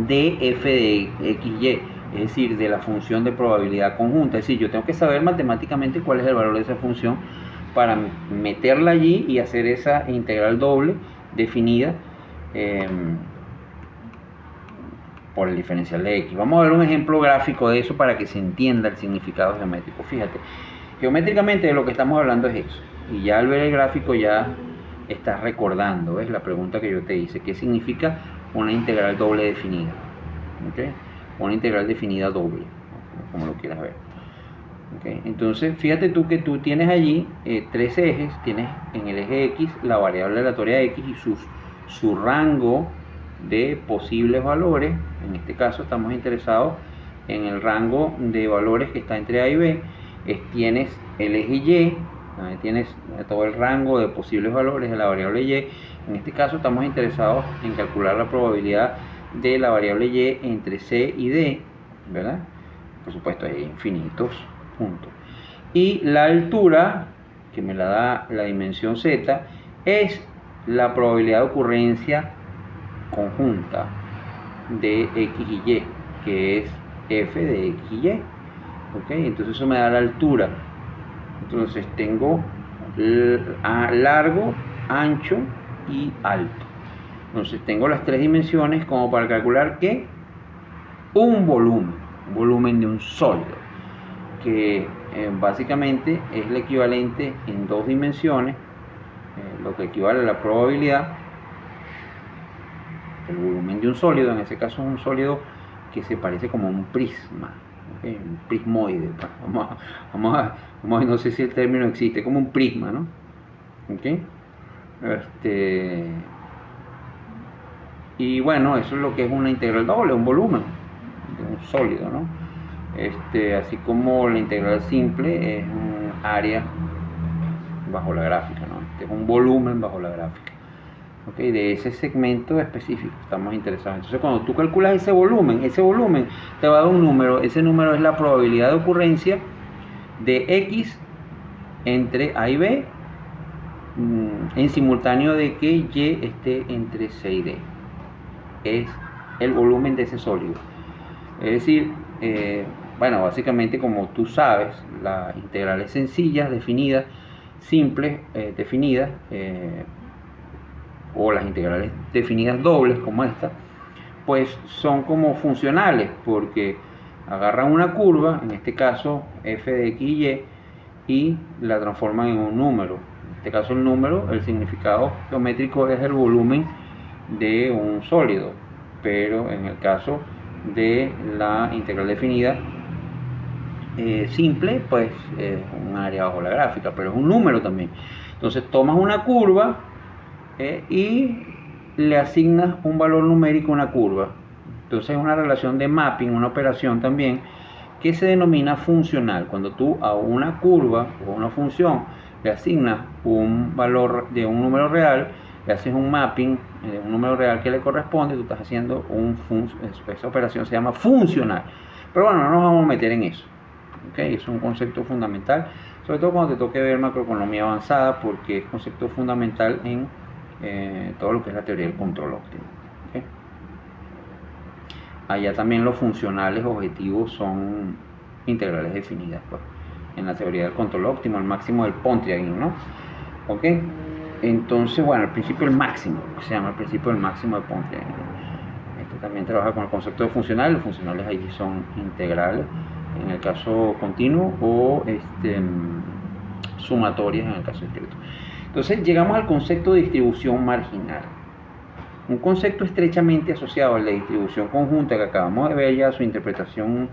de f de xy, es decir, de la función de probabilidad conjunta. Es decir, yo tengo que saber matemáticamente cuál es el valor de esa función para meterla allí y hacer esa integral doble definida por el diferencial de x. Vamos a ver un ejemplo gráfico de eso para que se entienda el significado geométrico. Fíjate, geométricamente de lo que estamos hablando es eso, y ya al ver el gráfico ya estás recordando, ¿ves? La pregunta que yo te hice, ¿qué significa una integral doble definida? ¿Okay? Una integral definida doble, como lo quieras ver. ¿Okay? Entonces fíjate tú que tú tienes allí tres ejes. Tienes en el eje x la variable aleatoria x y su rango de posibles valores. En este caso estamos interesados en el rango de valores que está entre a y b. Tienes el eje y, donde tienes todo el rango de posibles valores de la variable y. En este caso estamos interesados en calcular la probabilidad de la variable y entre c y d, ¿verdad? Por supuesto hay infinitos puntos. Y la altura, que me la da la dimensión z, es la probabilidad de ocurrencia conjunta de x y y, que es f de x y y. ¿Okay? Entonces eso me da la altura. Entonces tengo largo, ancho y alto. Entonces tengo las tres dimensiones como para calcular que un volumen de un sólido, que básicamente es el equivalente en dos dimensiones, lo que equivale a la probabilidad. El volumen de un sólido, en ese caso es un sólido que se parece como un prisma, ¿okay? Un prismoide, pues. Vamos a, no sé si el término existe, como un prisma, ¿no? ¿Okay? Y bueno, eso es lo que es una integral doble, un volumen de un sólido, ¿no? Así como la integral simple es un área bajo la gráfica, ¿no? Es un volumen bajo la gráfica. ¿Okay? De ese segmento específico estamos interesados. Entonces, cuando tú calculas ese volumen te va a dar un número. Ese número es la probabilidad de ocurrencia de X entre A y B en simultáneo de que Y esté entre C y D. Es el volumen de ese sólido. Es decir, bueno, básicamente, como tú sabes, las integrales sencillas definidas, simples definidas, o las integrales definidas dobles como esta, pues son como funcionales, porque agarran una curva, en este caso f de x y y la transforman en un número. En este caso el número, el significado geométrico es el volumen de un sólido, pero en el caso de la integral definida simple, pues es un área bajo la gráfica, pero es un número también. Entonces tomas una curva y le asignas un valor numérico a una curva. Entonces es una relación de mapping, una operación también que se denomina funcional. Cuando tú a una curva o a una función le asignas un valor de un número real, le haces un mapping de un número real que le corresponde, tú estás haciendo esa operación se llama funcional. Pero bueno, no nos vamos a meter en eso. ¿Okay? Es un concepto fundamental, sobre todo cuando te toque ver macroeconomía avanzada, porque es concepto fundamental en todo lo que es la teoría del control óptimo. ¿Okay? Allá también los funcionales objetivos son integrales definidas, pues, en la teoría del control óptimo, el máximo del Pontryagin, ¿no? ¿Ok? Entonces, bueno, el principio del máximo, se llama el principio del máximo de Pontryagin. También trabaja con el concepto de funcional. Los funcionales allí son integrales en el caso continuo o sumatorias en el caso discreto. Entonces llegamos al concepto de distribución marginal, un concepto estrechamente asociado a la distribución conjunta que acabamos de ver ya su interpretación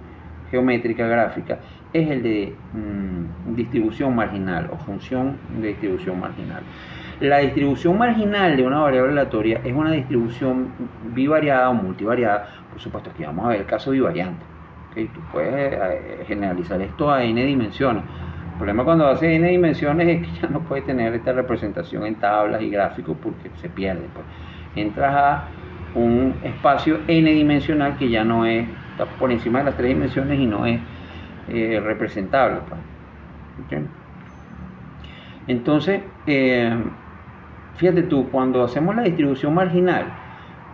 geométrica gráfica, es el de distribución marginal o función de distribución marginal. La distribución marginal de una variable aleatoria es una distribución bivariada o multivariada. Por supuesto, aquí vamos a ver el caso bivariante. ¿Okay? Tú puedes generalizar esto a n dimensiones. El problema cuando haces n dimensiones es que ya no puedes tener esta representación en tablas y gráficos porque se pierde. Pues. Entras a un espacio n dimensional que ya no es, está por encima de las 3 dimensiones y no es representable. Pues. ¿Okay? Entonces, fíjate tú, cuando hacemos la distribución marginal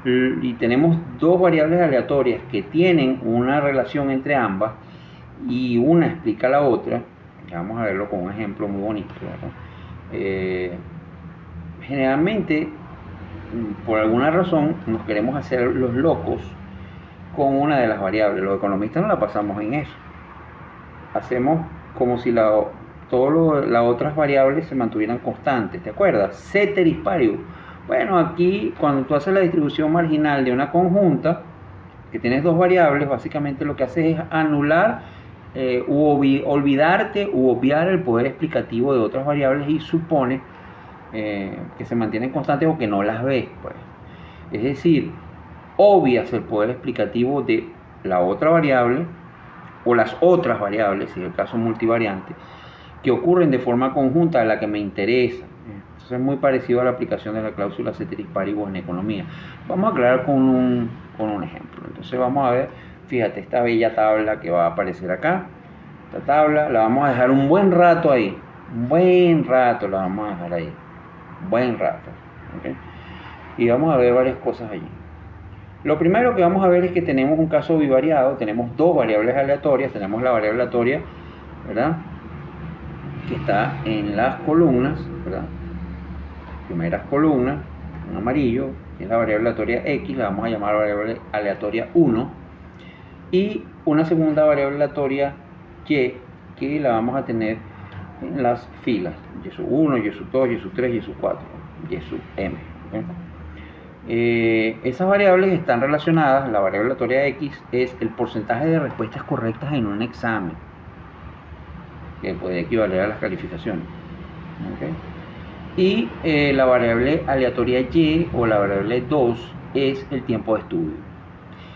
y tenemos dos variables aleatorias que tienen una relación entre ambas y una explica la otra, vamos a verlo con un ejemplo muy bonito, generalmente, por alguna razón, nos queremos hacer los locos con una de las variables. Los economistas no la pasamos en eso. Hacemos como si las otras variables se mantuvieran constantes. ¿Te acuerdas? Ceteris paribus. Bueno, aquí cuando tú haces la distribución marginal de una conjunta, que tienes dos variables, básicamente lo que haces es anular olvidarte u obviar el poder explicativo de otras variables y supone que se mantienen constantes o que no las ves. Pues. Es decir, obvias el poder explicativo de la otra variable o las otras variables, si es el caso multivariante, que ocurren de forma conjunta a la que me interesa. Entonces es muy parecido a la aplicación de la cláusula ceteris paribus en economía. Vamos a aclarar con un ejemplo. Entonces vamos a ver, fíjate, esta bella tabla que va a aparecer acá. Esta tabla la vamos a dejar un buen rato ahí. Un buen rato la vamos a dejar ahí. Un buen rato. ¿Okay? Y vamos a ver varias cosas allí. Lo primero que vamos a ver es que tenemos un caso bivariado, tenemos dos variables aleatorias, tenemos la variable aleatoria, ¿verdad?, que está en las columnas, ¿verdad?, primeras columnas, en amarillo, que es la variable aleatoria X, la vamos a llamar variable aleatoria 1, y una segunda variable aleatoria Y, que la vamos a tener en las filas, Y sub 1, Y sub 2, Y sub 3, Y sub 4, Y sub M. ¿Okay? Esas variables están relacionadas. La variable aleatoria X es el porcentaje de respuestas correctas en un examen, que puede equivaler a las calificaciones. ¿Okay? Y la variable aleatoria Y o la variable 2 es el tiempo de estudio.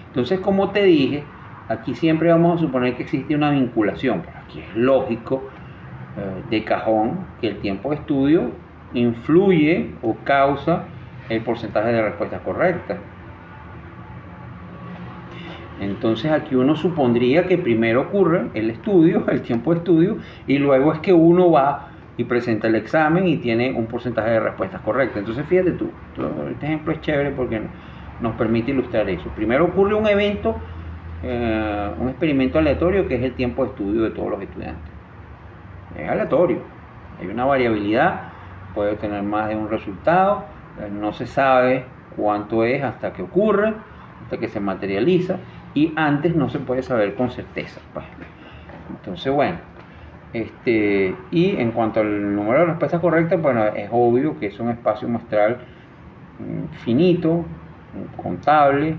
Entonces, como te dije, aquí siempre vamos a suponer que existe una vinculación. Aquí es lógico, de cajón, que el tiempo de estudio influye o causa el porcentaje de respuestas correctas. Entonces aquí uno supondría que primero ocurre el estudio, el tiempo de estudio, y luego es que uno va y presenta el examen y tiene un porcentaje de respuestas correctas. Entonces fíjate tú, este ejemplo es chévere porque nos permite ilustrar eso. Primero ocurre un evento, un experimento aleatorio, que es el tiempo de estudio de todos los estudiantes. Es aleatorio, hay una variabilidad, puede tener más de un resultado, no se sabe cuánto es hasta que ocurre, hasta que se materializa, y antes no se puede saber con certeza, pues. Entonces, bueno, y en cuanto al número de respuestas correctas, bueno, es obvio que es un espacio muestral finito, contable,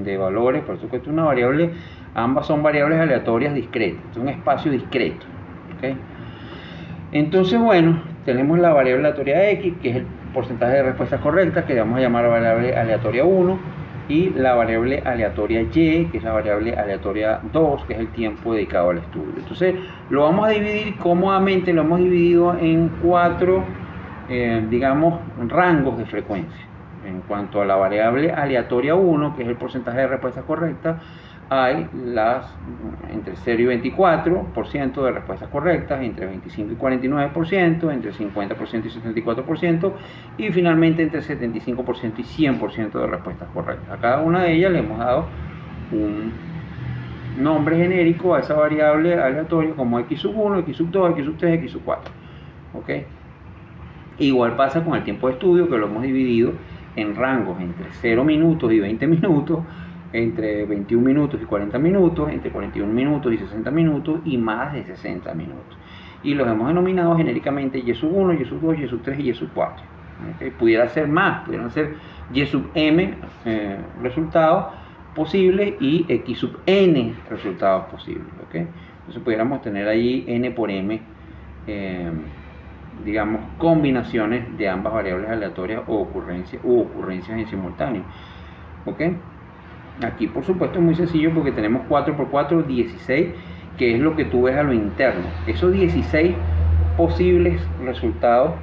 de valores, por eso que es una variable, ambas son variables aleatorias discretas, es un espacio discreto, ¿okay? Entonces, bueno, tenemos la variable aleatoria X, que es el porcentaje de respuestas correctas, que vamos a llamar variable aleatoria 1, y la variable aleatoria Y, que es la variable aleatoria 2, que es el tiempo dedicado al estudio. Entonces, lo vamos a dividir cómodamente, lo hemos dividido en 4, digamos, rangos de frecuencia. En cuanto a la variable aleatoria 1, que es el porcentaje de respuestas correctas, hay entre 0 y 24% de respuestas correctas, entre 25 y 49%, entre 50% y 74%, y finalmente entre 75% y 100% de respuestas correctas. A cada una de ellas le hemos dado un nombre genérico a esa variable aleatoria, como x1, x2, x3, x4. ¿Okay? Igual pasa con el tiempo de estudio, que lo hemos dividido en rangos entre 0 minutos y 20 minutos, entre 21 minutos y 40 minutos, entre 41 minutos y 60 minutos, y más de 60 minutos. Y los hemos denominado genéricamente Y sub 1, Y sub 2, Y sub 3 y Y sub 4. ¿Okay? Pudiera ser más, pudieran ser Y sub m resultados posibles y X sub n resultados posibles. ¿Okay? Entonces pudiéramos tener ahí n por m, digamos, combinaciones de ambas variables aleatorias o ocurrencias en simultáneo. ¿Ok? Aquí, por supuesto, es muy sencillo porque tenemos 4 por 4, 16, que es lo que tú ves a lo interno. Esos 16 posibles resultados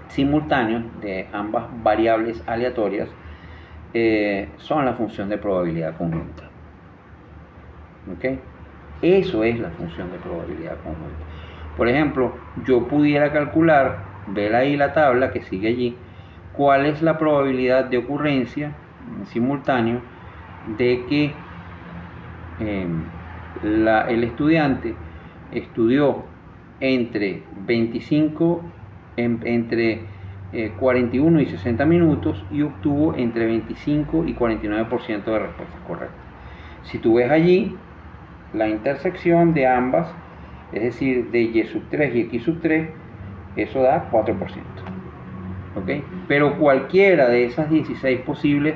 simultáneos de ambas variables aleatorias son la función de probabilidad conjunta. ¿Ok? Eso es la función de probabilidad conjunta. Por ejemplo, yo pudiera calcular, ver ahí la tabla que sigue allí, cuál es la probabilidad de ocurrencia en simultáneo de que el estudiante estudió entre 41 y 60 minutos y obtuvo entre 25 y 49% de respuestas correctas. Si tú ves allí la intersección de ambas, es decir, de Y sub 3 y X sub 3, eso da 4%. ¿Okay? Pero cualquiera de esas 16 posibles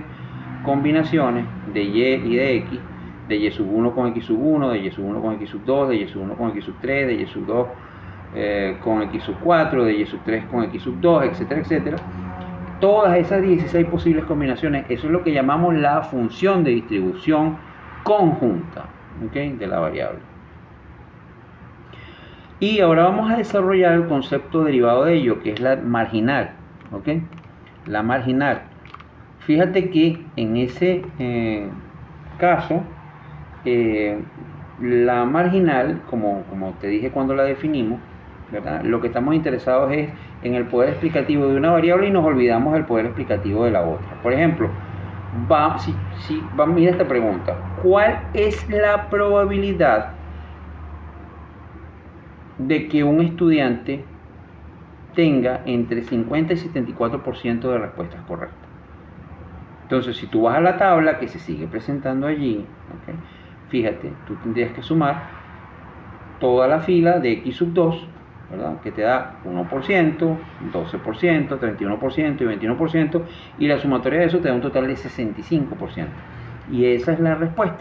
combinaciones de Y y de X, de Y sub 1 con X sub 1, de Y sub 1 con X sub 2, de Y sub 1 con X sub 3, de Y sub 2 con X sub 4, de Y sub 3 con X sub 2, etcétera, etcétera. Todas esas 16 posibles combinaciones, eso es lo que llamamos la función de distribución conjunta, ¿okay? De la variable. Y ahora vamos a desarrollar el concepto derivado de ello, que es la marginal. ¿Okay? La marginal. Fíjate que en ese caso, la marginal, como te dije cuando la definimos, ¿verdad? Lo que estamos interesados es en el poder explicativo de una variable y nos olvidamos del poder explicativo de la otra. Por ejemplo, mira esta pregunta: ¿cuál es la probabilidad de que un estudiante tenga entre 50 y 74% de respuestas correctas? Entonces, si tú vas a la tabla que se sigue presentando allí, ¿okay? Fíjate, tú tendrías que sumar toda la fila de X sub 2 ¿verdad? Que te da 1%, 12%, 31% y 21%, y la sumatoria de eso te da un total de 65%. Y esa es la respuesta.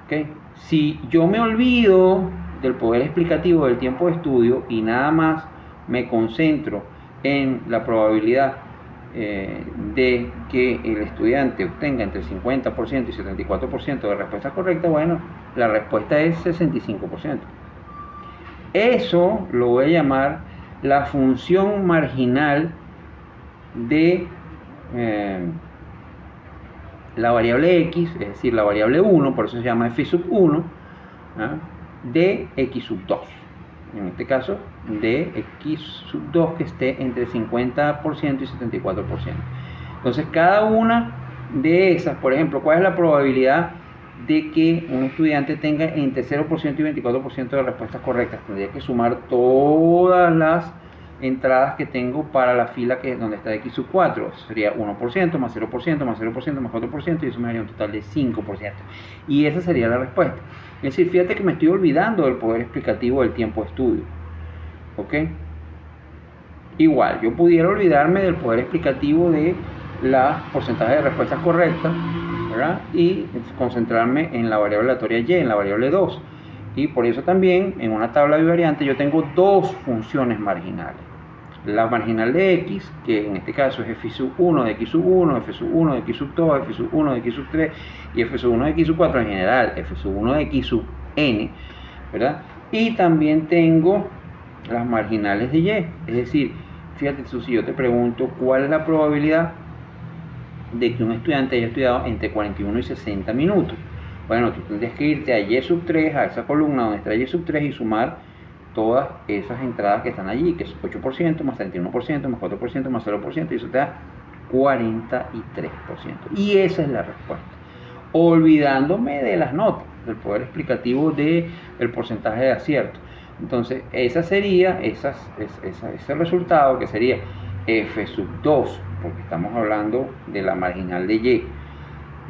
¿Okay? Si yo me olvido del poder explicativo del tiempo de estudio y nada más me concentro en la probabilidad de que el estudiante obtenga entre 50% y 74% de respuesta correcta, bueno, la respuesta es 65%. Eso lo voy a llamar la función marginal de la variable x, es decir, la variable 1, por eso se llama f sub 1, de x sub 2. En este caso, de x sub 2 que esté entre 50% y 74%. Entonces, cada una de esas, por ejemplo, ¿cuál es la probabilidad de que un estudiante tenga entre 0% y 24% de respuestas correctas? Tendría que sumar todas las entradas que tengo para la fila que es donde está x sub 4. Sería 1%, más 0%, más 0%, más 4%, y eso me daría un total de 5%. Y esa sería la respuesta. Es decir, fíjate que me estoy olvidando del poder explicativo del tiempo de estudio. ¿Ok? Igual, yo pudiera olvidarme del poder explicativo de los porcentajes de respuestas correctas, ¿verdad? Y concentrarme en la variable aleatoria y, en la variable 2. Y por eso también en una tabla bivariante yo tengo dos funciones marginales. La marginal de x, que en este caso es f sub 1 de x sub 1, f sub 1 de x sub 2, f sub 1 de x sub 3 y f sub 1 de x sub 4, en general f sub 1 de x sub n, ¿verdad? Y también tengo las marginales de y, es decir, fíjate, si yo te pregunto cuál es la probabilidad de que un estudiante haya estudiado entre 41 y 60 minutos. Bueno, tú tendrías que irte a y sub 3, a esa columna donde está y sub 3 y sumar todas esas entradas que están allí, que es 8%, más 31%, más 4%, más 0%, y eso te da 43%. Y esa es la respuesta. Olvidándome de las notas, del poder explicativo del porcentaje de acierto. Entonces, esa sería, ese resultado, que sería f sub 2, porque estamos hablando de la marginal de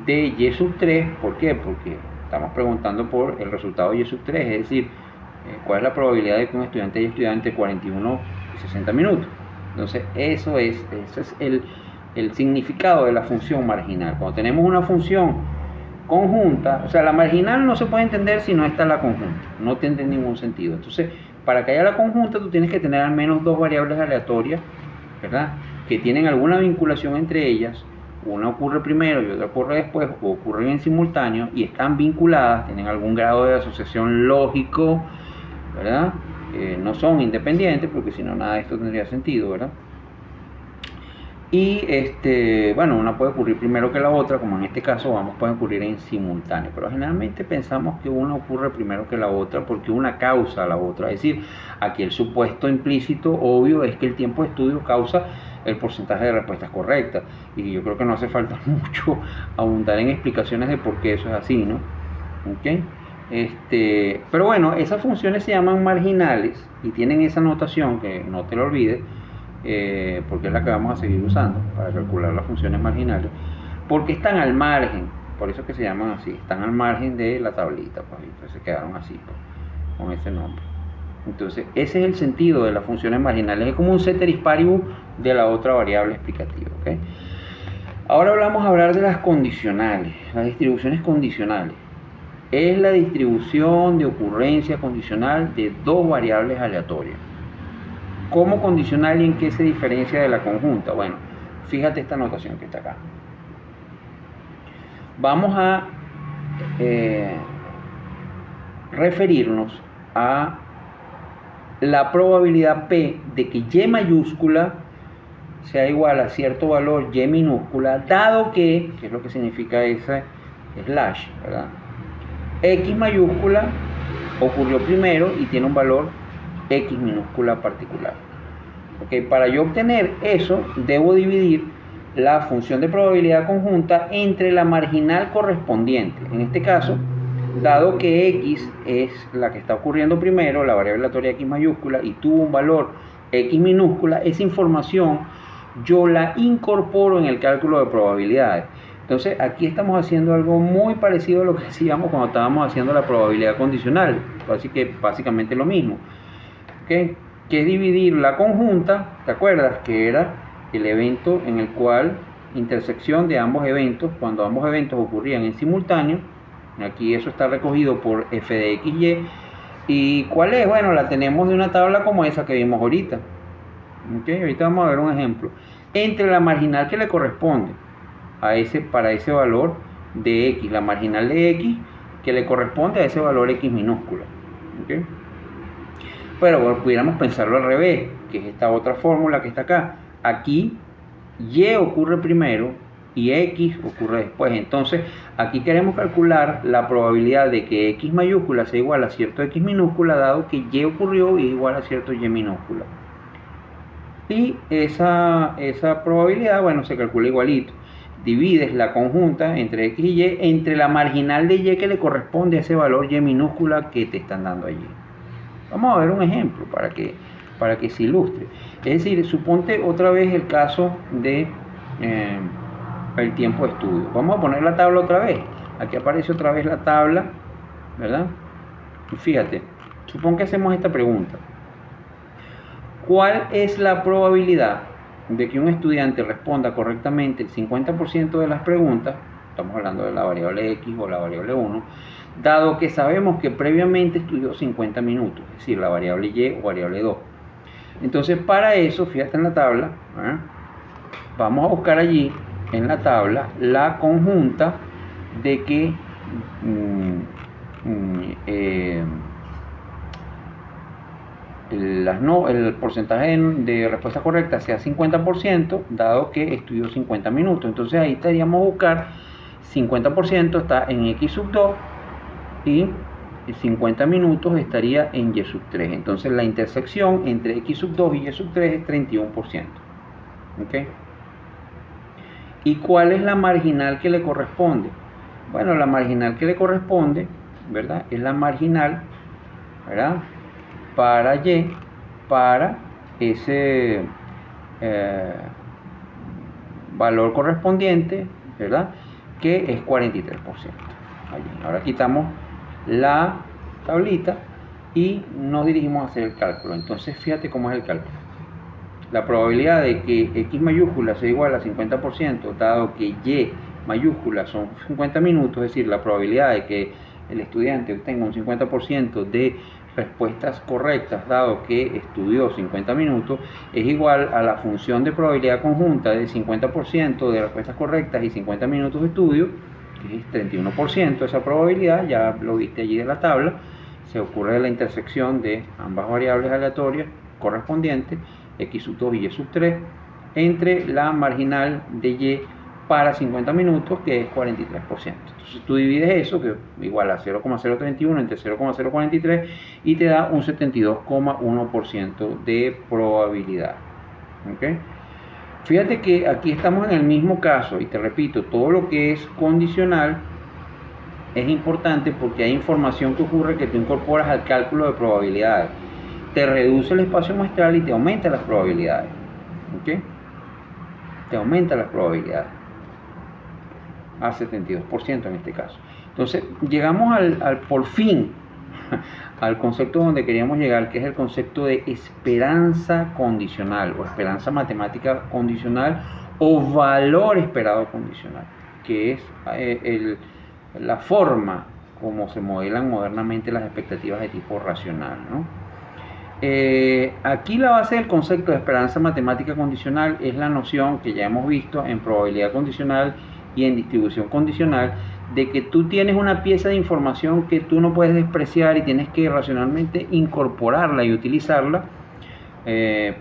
y sub 3, ¿por qué? Porque estamos preguntando por el resultado de y sub 3, es decir, cuál es la probabilidad de que un estudiante haya estudiado entre 41 y 60 minutos. Entonces, ese es el significado de la función marginal. Cuando tenemos una función conjunta, o sea, la marginal no se puede entender si no está la conjunta, no tiene ningún sentido. Entonces, para que haya la conjunta, tú tienes que tener al menos dos variables aleatorias, ¿verdad?, que tienen alguna vinculación entre ellas. Una ocurre primero y otra ocurre después, o ocurren en simultáneo y están vinculadas, tienen algún grado de asociación lógico, ¿verdad? No son independientes, porque si no, nada de esto tendría sentido, ¿verdad? Y bueno, una puede ocurrir primero que la otra, como en este caso ambas pueden ocurrir en simultáneo, pero generalmente pensamos que una ocurre primero que la otra porque una causa a la otra. Es decir, aquí el supuesto implícito obvio es que el tiempo de estudio causa el porcentaje de respuestas correctas, y yo creo que no hace falta mucho abundar en explicaciones de por qué eso es así, ¿no? ¿Okay? Pero bueno, esas funciones se llaman marginales y tienen esa notación, que no te lo olvides, porque es la que vamos a seguir usando para calcular las funciones marginales, porque están al margen, por eso que se llaman así, están al margen de la tablita, pues, entonces se quedaron así, pues, con ese nombre. Entonces, ese es el sentido de las funciones marginales, es como un ceteris paribus de la otra variable explicativa, ¿okay? Ahora vamos a hablar de las condicionales, las distribuciones condicionales. Es la distribución de ocurrencia condicional de dos variables aleatorias. ¿Cómo condicional y en qué se diferencia de la conjunta? Bueno, fíjate esta notación que está acá. Vamos a referirnos a la probabilidad P de que Y mayúscula sea igual a cierto valor Y minúscula, dado que es lo que significa ese slash, ¿verdad? X mayúscula ocurrió primero y tiene un valor X minúscula particular. Okay, para yo obtener eso, debo dividir la función de probabilidad conjunta entre la marginal correspondiente. En este caso, dado que X es la que está ocurriendo primero, la variable aleatoria X mayúscula, y tuvo un valor X minúscula, esa información yo la incorporo en el cálculo de probabilidades. Entonces, aquí estamos haciendo algo muy parecido a lo que hacíamos cuando estábamos haciendo la probabilidad condicional, así que básicamente lo mismo. ¿ok? Que es dividir la conjunta, ¿te acuerdas? Que era el evento en el cual intersección de ambos eventos, cuando ambos eventos ocurrían en simultáneo. Aquí eso está recogido por f de x, y. ¿Y cuál es? Bueno, la tenemos de una tabla como esa que vimos ahorita. ¿Ok? Ahorita vamos a ver un ejemplo. Entre la marginal que le corresponde para ese valor de x, la marginal de x que le corresponde a ese valor x minúscula. ¿Ok? Pero bueno, pudiéramos pensarlo al revés, que es esta otra fórmula que está acá. Aquí y ocurre primero y x ocurre después. Entonces aquí queremos calcular la probabilidad de que x mayúscula sea igual a cierto x minúscula, dado que y ocurrió y es igual a cierto y minúscula. Y esa probabilidad, bueno, se calcula igualito. Divides la conjunta entre x y y entre la marginal de y que le corresponde a ese valor y minúscula que te están dando allí. Vamos a ver un ejemplo para que se ilustre. Es decir, suponte otra vez el caso de el tiempo de estudio. Vamos a poner la tabla otra vez. Aquí aparece otra vez la tabla, ¿verdad? Y fíjate, supón que hacemos esta pregunta. ¿Cuál es la probabilidad de que un estudiante responda correctamente el 50% de las preguntas? Estamos hablando de la variable x o la variable 1, dado que sabemos que previamente estudió 50 minutos, es decir, la variable y o variable 2. Entonces, para eso, fíjate en la tabla, vamos a buscar allí en la tabla la conjunta de que el porcentaje de respuesta correcta sea 50%, dado que estudió 50 minutos. Entonces ahí estaríamos a buscar 50% está en x sub 2 y 50 minutos estaría en y sub 3. Entonces la intersección entre x sub 2 y y sub 3 es 31%. ¿Ok? ¿Y cuál es la marginal que le corresponde? Bueno, la marginal que le corresponde, ¿verdad? Es la marginal, ¿verdad? Para y, para ese valor correspondiente, ¿verdad? Que es 43%. Allí. Ahora quitamos la tablita y nos dirigimos a hacer el cálculo. Entonces fíjate cómo es el cálculo. La probabilidad de que x mayúscula sea igual a 50%, dado que y mayúscula son 50 minutos, es decir, la probabilidad de que el estudiante obtenga un 50% de respuestas correctas, dado que estudió 50 minutos, es igual a la función de probabilidad conjunta de 50% de respuestas correctas y 50 minutos de estudio, que es 31%. Esa probabilidad, ya lo viste allí de la tabla, se ocurre de la intersección de ambas variables aleatorias correspondientes, x sub 2 y y sub 3, entre la marginal de y para 50 minutos, que es 43%. Entonces tú divides eso, que es igual a 0,031 entre 0,043, y te da un 72,1% de probabilidad. ¿Okay? Fíjate que aquí estamos en el mismo caso, y te repito, todo lo que es condicional es importante porque hay información que ocurre que tú incorporas al cálculo de probabilidades. Te reduce el espacio muestral y te aumenta las probabilidades. ¿Ok? Te aumenta las probabilidades a 72% en este caso. Entonces llegamos por fin al concepto donde queríamos llegar, que es el concepto de esperanza condicional o esperanza matemática condicional o valor esperado condicional, que es la forma como se modelan modernamente las expectativas de tipo racional, ¿no? Aquí la base del concepto de esperanza matemática condicional es la noción que ya hemos visto en probabilidad condicional y en distribución condicional, de que tú tienes una pieza de información que tú no puedes despreciar y tienes que racionalmente incorporarla y utilizarla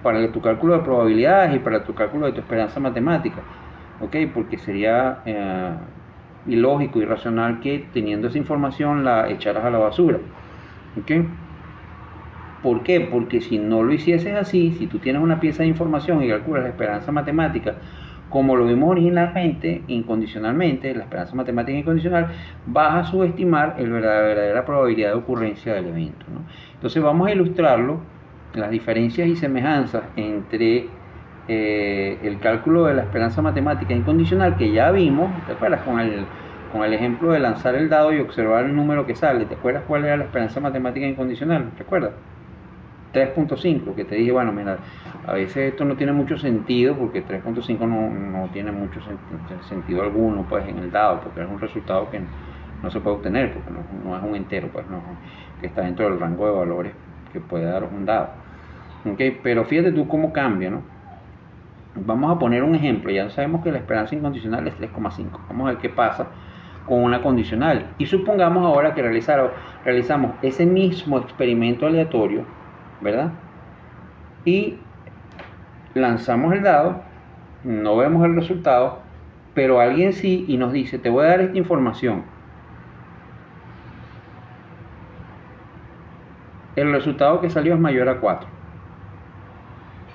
para tu cálculo de probabilidades y para tu cálculo de tu esperanza matemática, ¿ok? Porque sería ilógico y irracional que teniendo esa información la echaras a la basura, ¿ok? ¿Por qué? Porque si no lo hicieses así, si tú tienes una pieza de información y calculas la esperanza matemática como lo vimos originalmente, incondicionalmente, la esperanza matemática incondicional, vas a subestimar la verdadera probabilidad de ocurrencia del evento, ¿no? Entonces vamos a ilustrarlo, las diferencias y semejanzas entre el cálculo de la esperanza matemática incondicional que ya vimos. ¿Te acuerdas? Con el ejemplo de lanzar el dado y observar el número que sale. ¿Te acuerdas cuál era la esperanza matemática incondicional? ¿Te acuerdas? 3.5, que te dije, bueno, mira, a veces esto no tiene mucho sentido, porque 3.5 no tiene mucho sentido alguno, pues, en el dado, porque es un resultado que no se puede obtener, porque no es un entero, pues, no, que está dentro del rango de valores que puede dar un dado. ¿Okay? Pero fíjate tú cómo cambia, ¿no? Vamos a poner un ejemplo. Ya sabemos que la esperanza incondicional es 3,5. Vamos a ver qué pasa con una condicional. Y supongamos ahora que realizamos ese mismo experimento aleatorio, ¿verdad? Y lanzamos el dado, no vemos el resultado, pero alguien sí y nos dice, te voy a dar esta información. El resultado que salió es mayor a 4.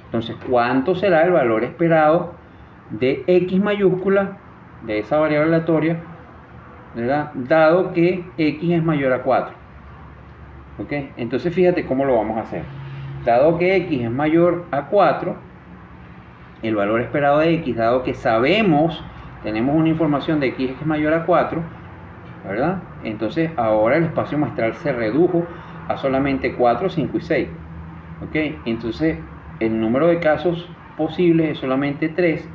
Entonces, ¿cuánto será el valor esperado de X mayúscula, de esa variable aleatoria, ¿verdad? Dado que X es mayor a 4? ¿Ok? Entonces, fíjate cómo lo vamos a hacer. Dado que X es mayor a 4, el valor esperado de X, dado que sabemos, tenemos una información de X es mayor a 4, ¿verdad? Entonces, ahora el espacio muestral se redujo a solamente 4, 5 y 6. ¿Ok? Entonces, el número de casos posibles es solamente 3,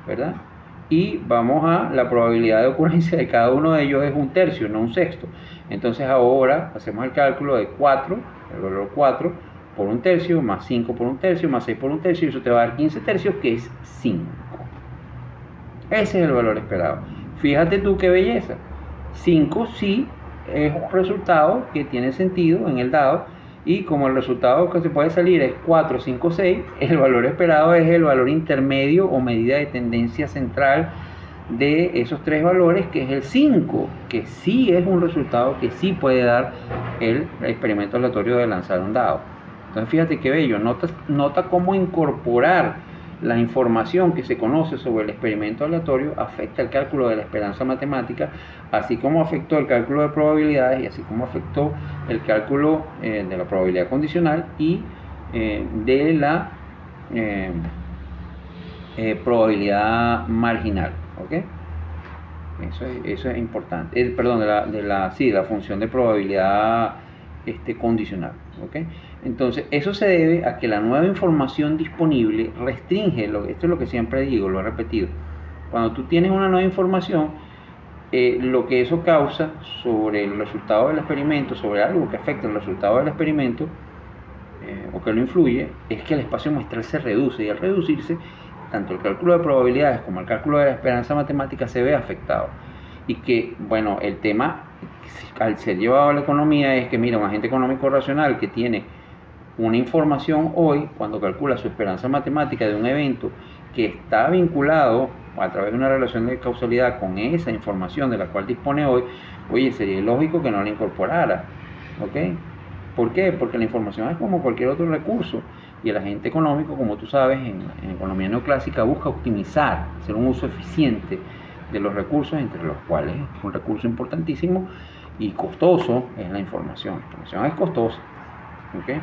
¿verdad? Y vamos a la probabilidad de ocurrencia de cada uno de ellos es un tercio, no un sexto. Entonces ahora hacemos el cálculo de 4, el valor 4 por un tercio, más 5 por un tercio, más 6 por un tercio, y eso te va a dar 15 tercios, que es 5. Ese es el valor esperado. Fíjate tú qué belleza. 5 sí es un resultado que tiene sentido en el dado, y como el resultado que se puede salir es 4, 5, 6, el valor esperado es el valor intermedio o medida de tendencia central de esos tres valores, que es el 5, que sí es un resultado que sí puede dar el experimento aleatorio de lanzar un dado. Entonces fíjate qué bello, nota cómo incorporar la información que se conoce sobre el experimento aleatorio afecta el cálculo de la esperanza matemática, así como afectó el cálculo de probabilidades y así como afectó el cálculo de la probabilidad condicional y de la probabilidad marginal. ¿Ok? Eso es importante. Perdón, de la función de probabilidad condicional. ¿Ok? Entonces, eso se debe a que la nueva información disponible restringe, esto es lo que siempre digo, lo he repetido. Cuando tú tienes una nueva información, lo que eso causa sobre el resultado del experimento, sobre algo que afecta el resultado del experimento, o que lo influye, es que el espacio muestral se reduce, y al reducirse, tanto el cálculo de probabilidades como el cálculo de la esperanza matemática se ve afectado. Y que, bueno, el tema, al ser llevado a la economía, es que, mira, un agente económico racional que tiene una información hoy, cuando calcula su esperanza matemática de un evento que está vinculado a través de una relación de causalidad con esa información de la cual dispone hoy, oye, sería lógico que no la incorporara. ¿Ok? ¿Por qué? Porque la información es como cualquier otro recurso, y el agente económico, como tú sabes, en economía neoclásica busca optimizar, hacer un uso eficiente de los recursos, entre los cuales un recurso importantísimo y costoso es la información. La información es costosa, ¿ok?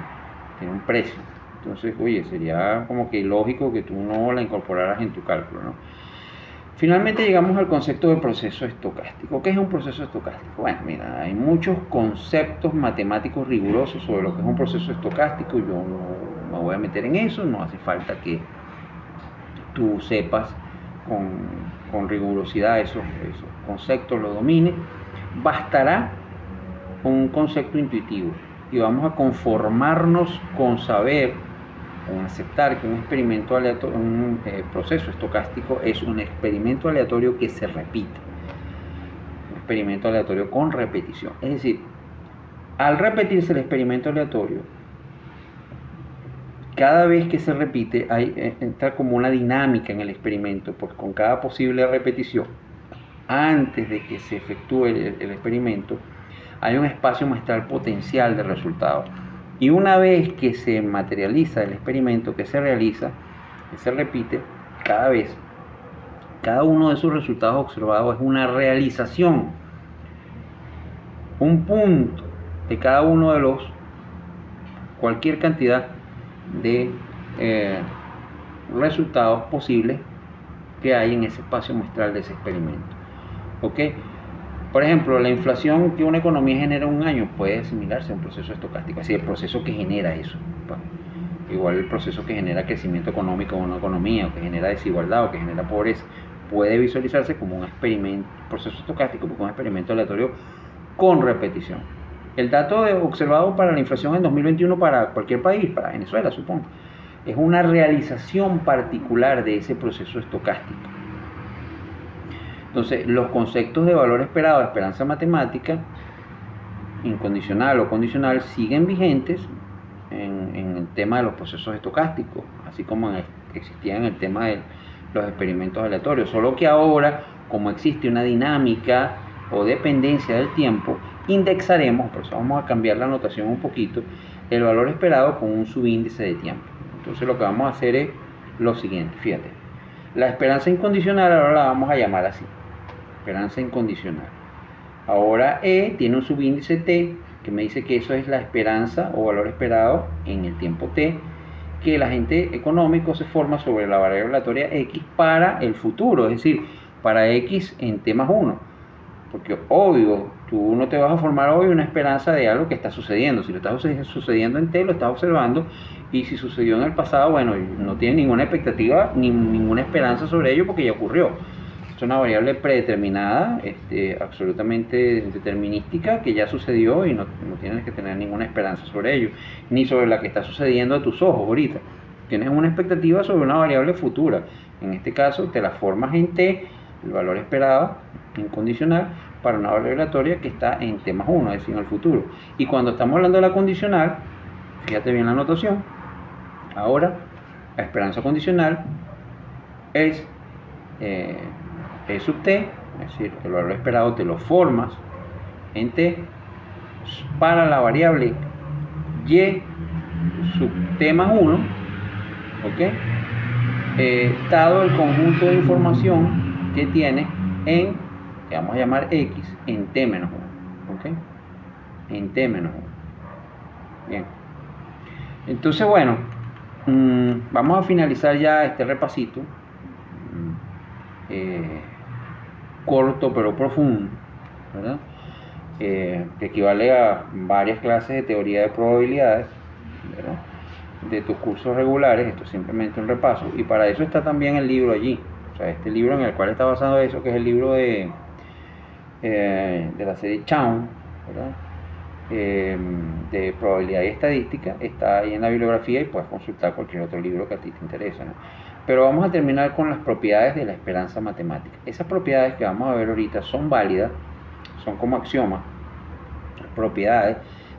Tiene un precio. Entonces, oye, sería como que ilógico que tú no la incorporaras en tu cálculo, ¿no? Finalmente llegamos al concepto de proceso estocástico. ¿Qué es un proceso estocástico? Bueno, mira, hay muchos conceptos matemáticos rigurosos sobre lo que es un proceso estocástico. Yo no me voy a meter en eso, no hace falta que tú sepas con rigurosidad esos conceptos, los domines. Bastará un concepto intuitivo y vamos a conformarnos con saber, con aceptar que un experimento aleatorio, un proceso estocástico es un experimento aleatorio que se repite, un experimento aleatorio con repetición. Es decir, al repetirse el experimento aleatorio, cada vez que se repite entra como una dinámica en el experimento, porque con cada posible repetición, antes de que se efectúe el experimento, hay un espacio muestral potencial de resultados. Y una vez que se materializa el experimento que se realiza, que se repite cada vez, cada uno de esos resultados observados es una realización, un punto de cada uno de los, cualquier cantidad de resultados posibles que hay en ese espacio muestral de ese experimento. ¿Ok? Por ejemplo, la inflación que una economía genera en un año puede asimilarse a un proceso estocástico, así el proceso que genera eso. Pues, igual el proceso que genera crecimiento económico en una economía, o que genera desigualdad, o que genera pobreza, puede visualizarse como un experimento, proceso estocástico, como un experimento aleatorio con repetición. El dato observado para la inflación en 2021 para cualquier país, para Venezuela supongo, es una realización particular de ese proceso estocástico. Entonces, los conceptos de valor esperado, esperanza matemática, incondicional o condicional, siguen vigentes en el tema de los procesos estocásticos, así como existía en el tema de los experimentos aleatorios, solo que ahora, como existe una dinámica o dependencia del tiempo, indexaremos, por eso vamos a cambiar la notación un poquito, el valor esperado con un subíndice de tiempo. Entonces lo que vamos a hacer es lo siguiente, fíjate, la esperanza incondicional ahora la vamos a llamar así, esperanza incondicional. Ahora E tiene un subíndice T, que me dice que eso es la esperanza o valor esperado en el tiempo T, que el agente económico se forma sobre la variable aleatoria X para el futuro, es decir, para X en T más 1. Porque obvio, tú no te vas a formar hoy una esperanza de algo que está sucediendo. Si lo está sucediendo en T, lo estás observando, y si sucedió en el pasado, bueno, no tienes ninguna expectativa ni ninguna esperanza sobre ello porque ya ocurrió. Es una variable predeterminada, absolutamente determinística, que ya sucedió y no tienes que tener ninguna esperanza sobre ello, ni sobre la que está sucediendo a tus ojos ahorita. Tienes una expectativa sobre una variable futura. En este caso, te la formas en T, el valor esperado, incondicional, para una variable aleatoria que está en T más 1, es decir, en el futuro. Y cuando estamos hablando de la condicional, fíjate bien la notación, ahora la esperanza condicional es E sub T, es decir, el valor esperado te lo formas en T para la variable Y sub T más 1, ¿ok? Dado el conjunto de información que tiene en, que vamos a llamar X, en T menos 1, ¿ok? En T menos 1. Bien. Entonces, bueno, vamos a finalizar ya este repasito. Corto pero profundo, ¿verdad? Que equivale a varias clases de teoría de probabilidades, ¿verdad? De tus cursos regulares. Esto es simplemente un repaso, y para eso está también el libro allí, o sea, este libro en el cual está basado eso, que es el libro de la serie Chown, ¿verdad? De probabilidad y estadística, está ahí en la bibliografía y puedes consultar cualquier otro libro que a ti te interese, ¿no? Pero vamos a terminar con las propiedades de la esperanza matemática. Esas propiedades que vamos a ver ahorita son válidas, son como axiomas, propiedades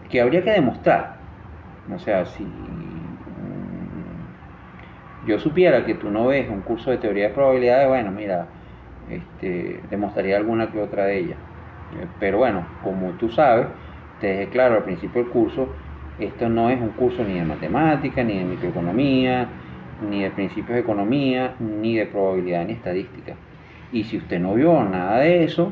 que habría que demostrar. O sea, si yo supiera que tú no ves un curso de teoría de probabilidades, bueno, mira, demostraría alguna que otra de ellas. Pero bueno, como tú sabes, te dejé claro al principio del curso, esto no es un curso ni de matemática, ni de microeconomía, ni de principios de economía, ni de probabilidad, ni estadística. Y si usted no vio nada de eso,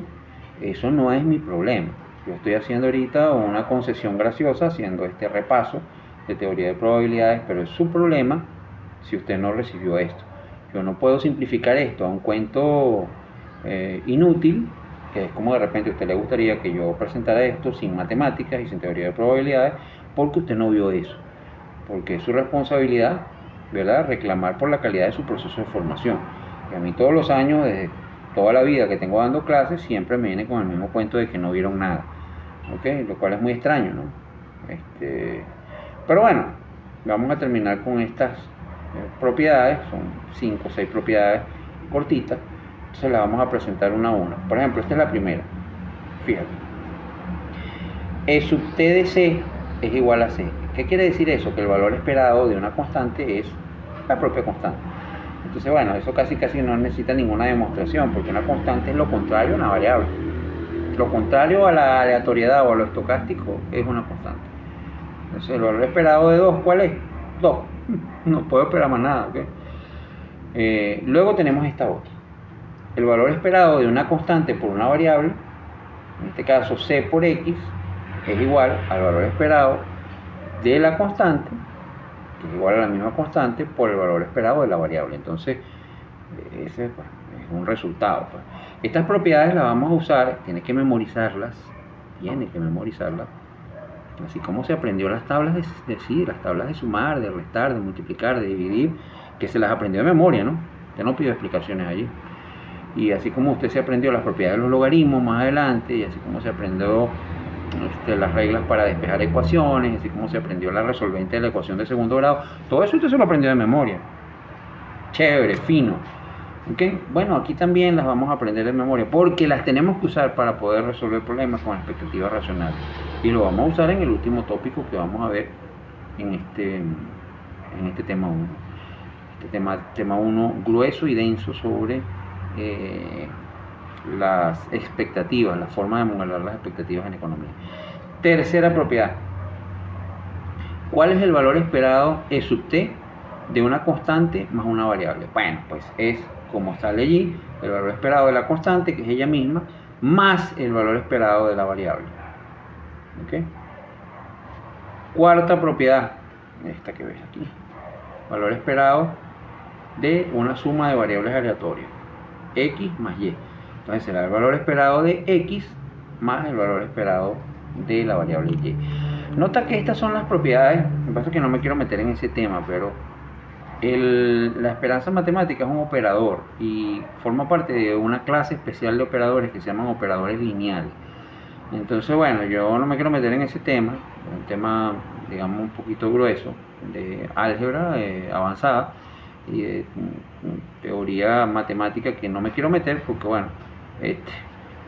eso no es mi problema. Yo estoy haciendo ahorita una concesión graciosa, haciendo este repaso de teoría de probabilidades, pero es su problema si usted no recibió esto. Yo no puedo simplificar esto a un cuento inútil, que es como de repente a usted le gustaría que yo presentara esto sin matemáticas y sin teoría de probabilidades, porque usted no vio eso. Porque es su responsabilidad, ¿verdad?, reclamar por la calidad de su proceso de formación. Y a mí todos los años, desde toda la vida que tengo dando clases, siempre me viene con el mismo cuento de que no vieron nada, ¿ok? Lo cual es muy extraño, ¿no? Pero bueno, vamos a terminar con estas propiedades, son 5 o 6 propiedades cortitas, entonces las vamos a presentar una a una. Por ejemplo, esta es la primera, fíjate, E sub T de C es igual a C. ¿Qué quiere decir eso? Que el valor esperado de una constante es la propia constante. Entonces, bueno, eso casi no necesita ninguna demostración, porque una constante es lo contrario a una variable. Lo contrario a la aleatoriedad o a lo estocástico es una constante. Entonces, el valor esperado de 2, ¿cuál es? 2. No puedo esperar más nada, ¿ok? Luego tenemos esta otra. El valor esperado de una constante por una variable, en este caso C por X, es igual al valor esperado de la constante, que es igual a la misma constante, por el valor esperado de la variable. Entonces, ese pues, es un resultado. Pues. Estas propiedades las vamos a usar, tiene que memorizarlas, así como se aprendió las tablas las tablas de sumar, de restar, de multiplicar, de dividir, que se las aprendió de memoria, ¿no? Usted no pidió explicaciones allí. Y así como usted se aprendió las propiedades de los logaritmos más adelante, y así como se aprendió las reglas para despejar ecuaciones, así como se aprendió la resolvente de la ecuación de segundo grado, todo eso usted se lo aprendió de memoria. Chévere, fino. ¿Okay? Bueno, aquí también las vamos a aprender de memoria, porque las tenemos que usar para poder resolver problemas con expectativa racional. Y lo vamos a usar en el último tópico que vamos a ver en este tema 1. Tema 1 grueso y denso sobre las expectativas, la forma de modelar las expectativas en economía. Tercera propiedad. ¿Cuál es el valor esperado E sub t de una constante más una variable? Bueno, pues es como sale allí, el valor esperado de la constante, que es ella misma, más el valor esperado de la variable. ¿Okay? Cuarta propiedad, esta que ves aquí, valor esperado de una suma de variables aleatorias, x más y. Entonces será el valor esperado de x más el valor esperado de la variable y. Nota que estas son las propiedades, me pasa que no me quiero meter en ese tema, pero la esperanza matemática es un operador y forma parte de una clase especial de operadores que se llaman operadores lineales. Entonces, bueno, yo no me quiero meter en ese tema, un tema, digamos, un poquito grueso, de álgebra avanzada y de teoría matemática, que no me quiero meter porque, bueno,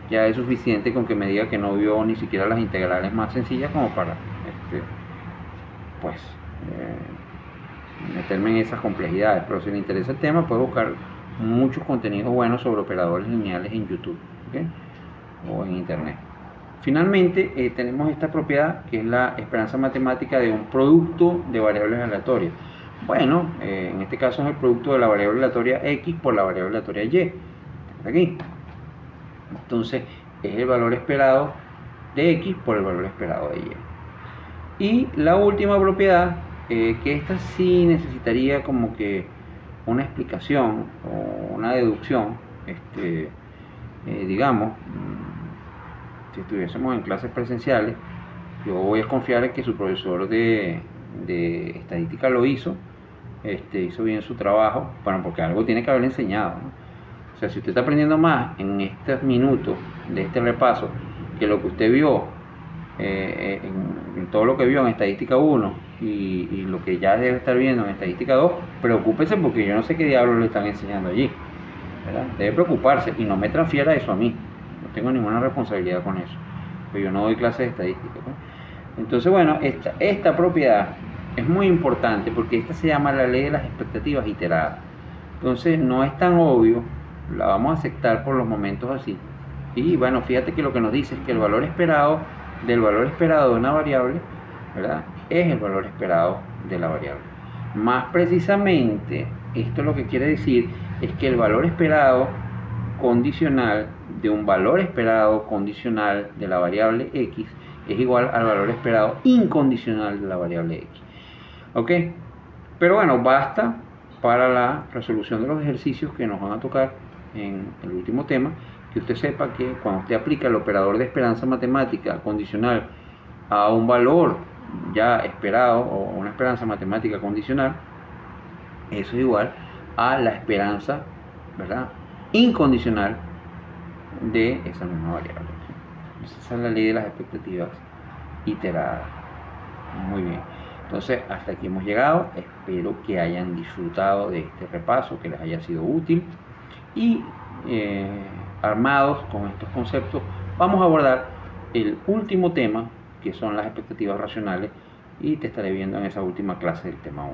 ya es suficiente con que me diga que no vio ni siquiera las integrales más sencillas como para, meterme en esas complejidades. Pero si le interesa el tema, puede buscar muchos contenidos buenos sobre operadores lineales en YouTube, ¿okay? O en internet. Finalmente tenemos esta propiedad que es la esperanza matemática de un producto de variables aleatorias. Bueno, en este caso es el producto de la variable aleatoria x por la variable aleatoria y. Aquí. Entonces es el valor esperado de x por el valor esperado de y. Y la última propiedad, que esta sí necesitaría como que una explicación o una deducción, digamos, si estuviésemos en clases presenciales, yo voy a confiar en que su profesor de estadística lo hizo bien su trabajo, bueno, porque algo tiene que haber enseñado, ¿no? O sea, si usted está aprendiendo más en estos minutos de este repaso que lo que usted vio en todo lo que vio en estadística 1 y lo que ya debe estar viendo en estadística 2, preocúpese, porque yo no sé qué diablos le están enseñando allí, ¿verdad? Debe preocuparse y no me transfiera eso a mí, no tengo ninguna responsabilidad con eso, porque yo no doy clases de estadística, ¿no? Entonces, bueno, esta propiedad es muy importante porque esta se llama la ley de las expectativas iteradas. Entonces no es tan obvio, la vamos a aceptar por los momentos así. Y bueno, fíjate que lo que nos dice es que el valor esperado del valor esperado de una variable, ¿verdad?, es el valor esperado de la variable. Más precisamente, esto lo que quiere decir es que el valor esperado condicional de un valor esperado condicional de la variable x es igual al valor esperado incondicional de la variable x. ¿Ok? Pero bueno, basta para la resolución de los ejercicios que nos van a tocar en el último tema, que usted sepa que cuando usted aplica el operador de esperanza matemática condicional a un valor ya esperado o una esperanza matemática condicional, eso es igual a la esperanza, ¿verdad?, incondicional de esa misma variable. Esa es la ley de las expectativas iteradas. Muy bien. Entonces, hasta aquí hemos llegado. Espero que hayan disfrutado de este repaso, que les haya sido útil. Y armados con estos conceptos, vamos a abordar el último tema, que son las expectativas racionales, y te estaré viendo en esa última clase del tema 1.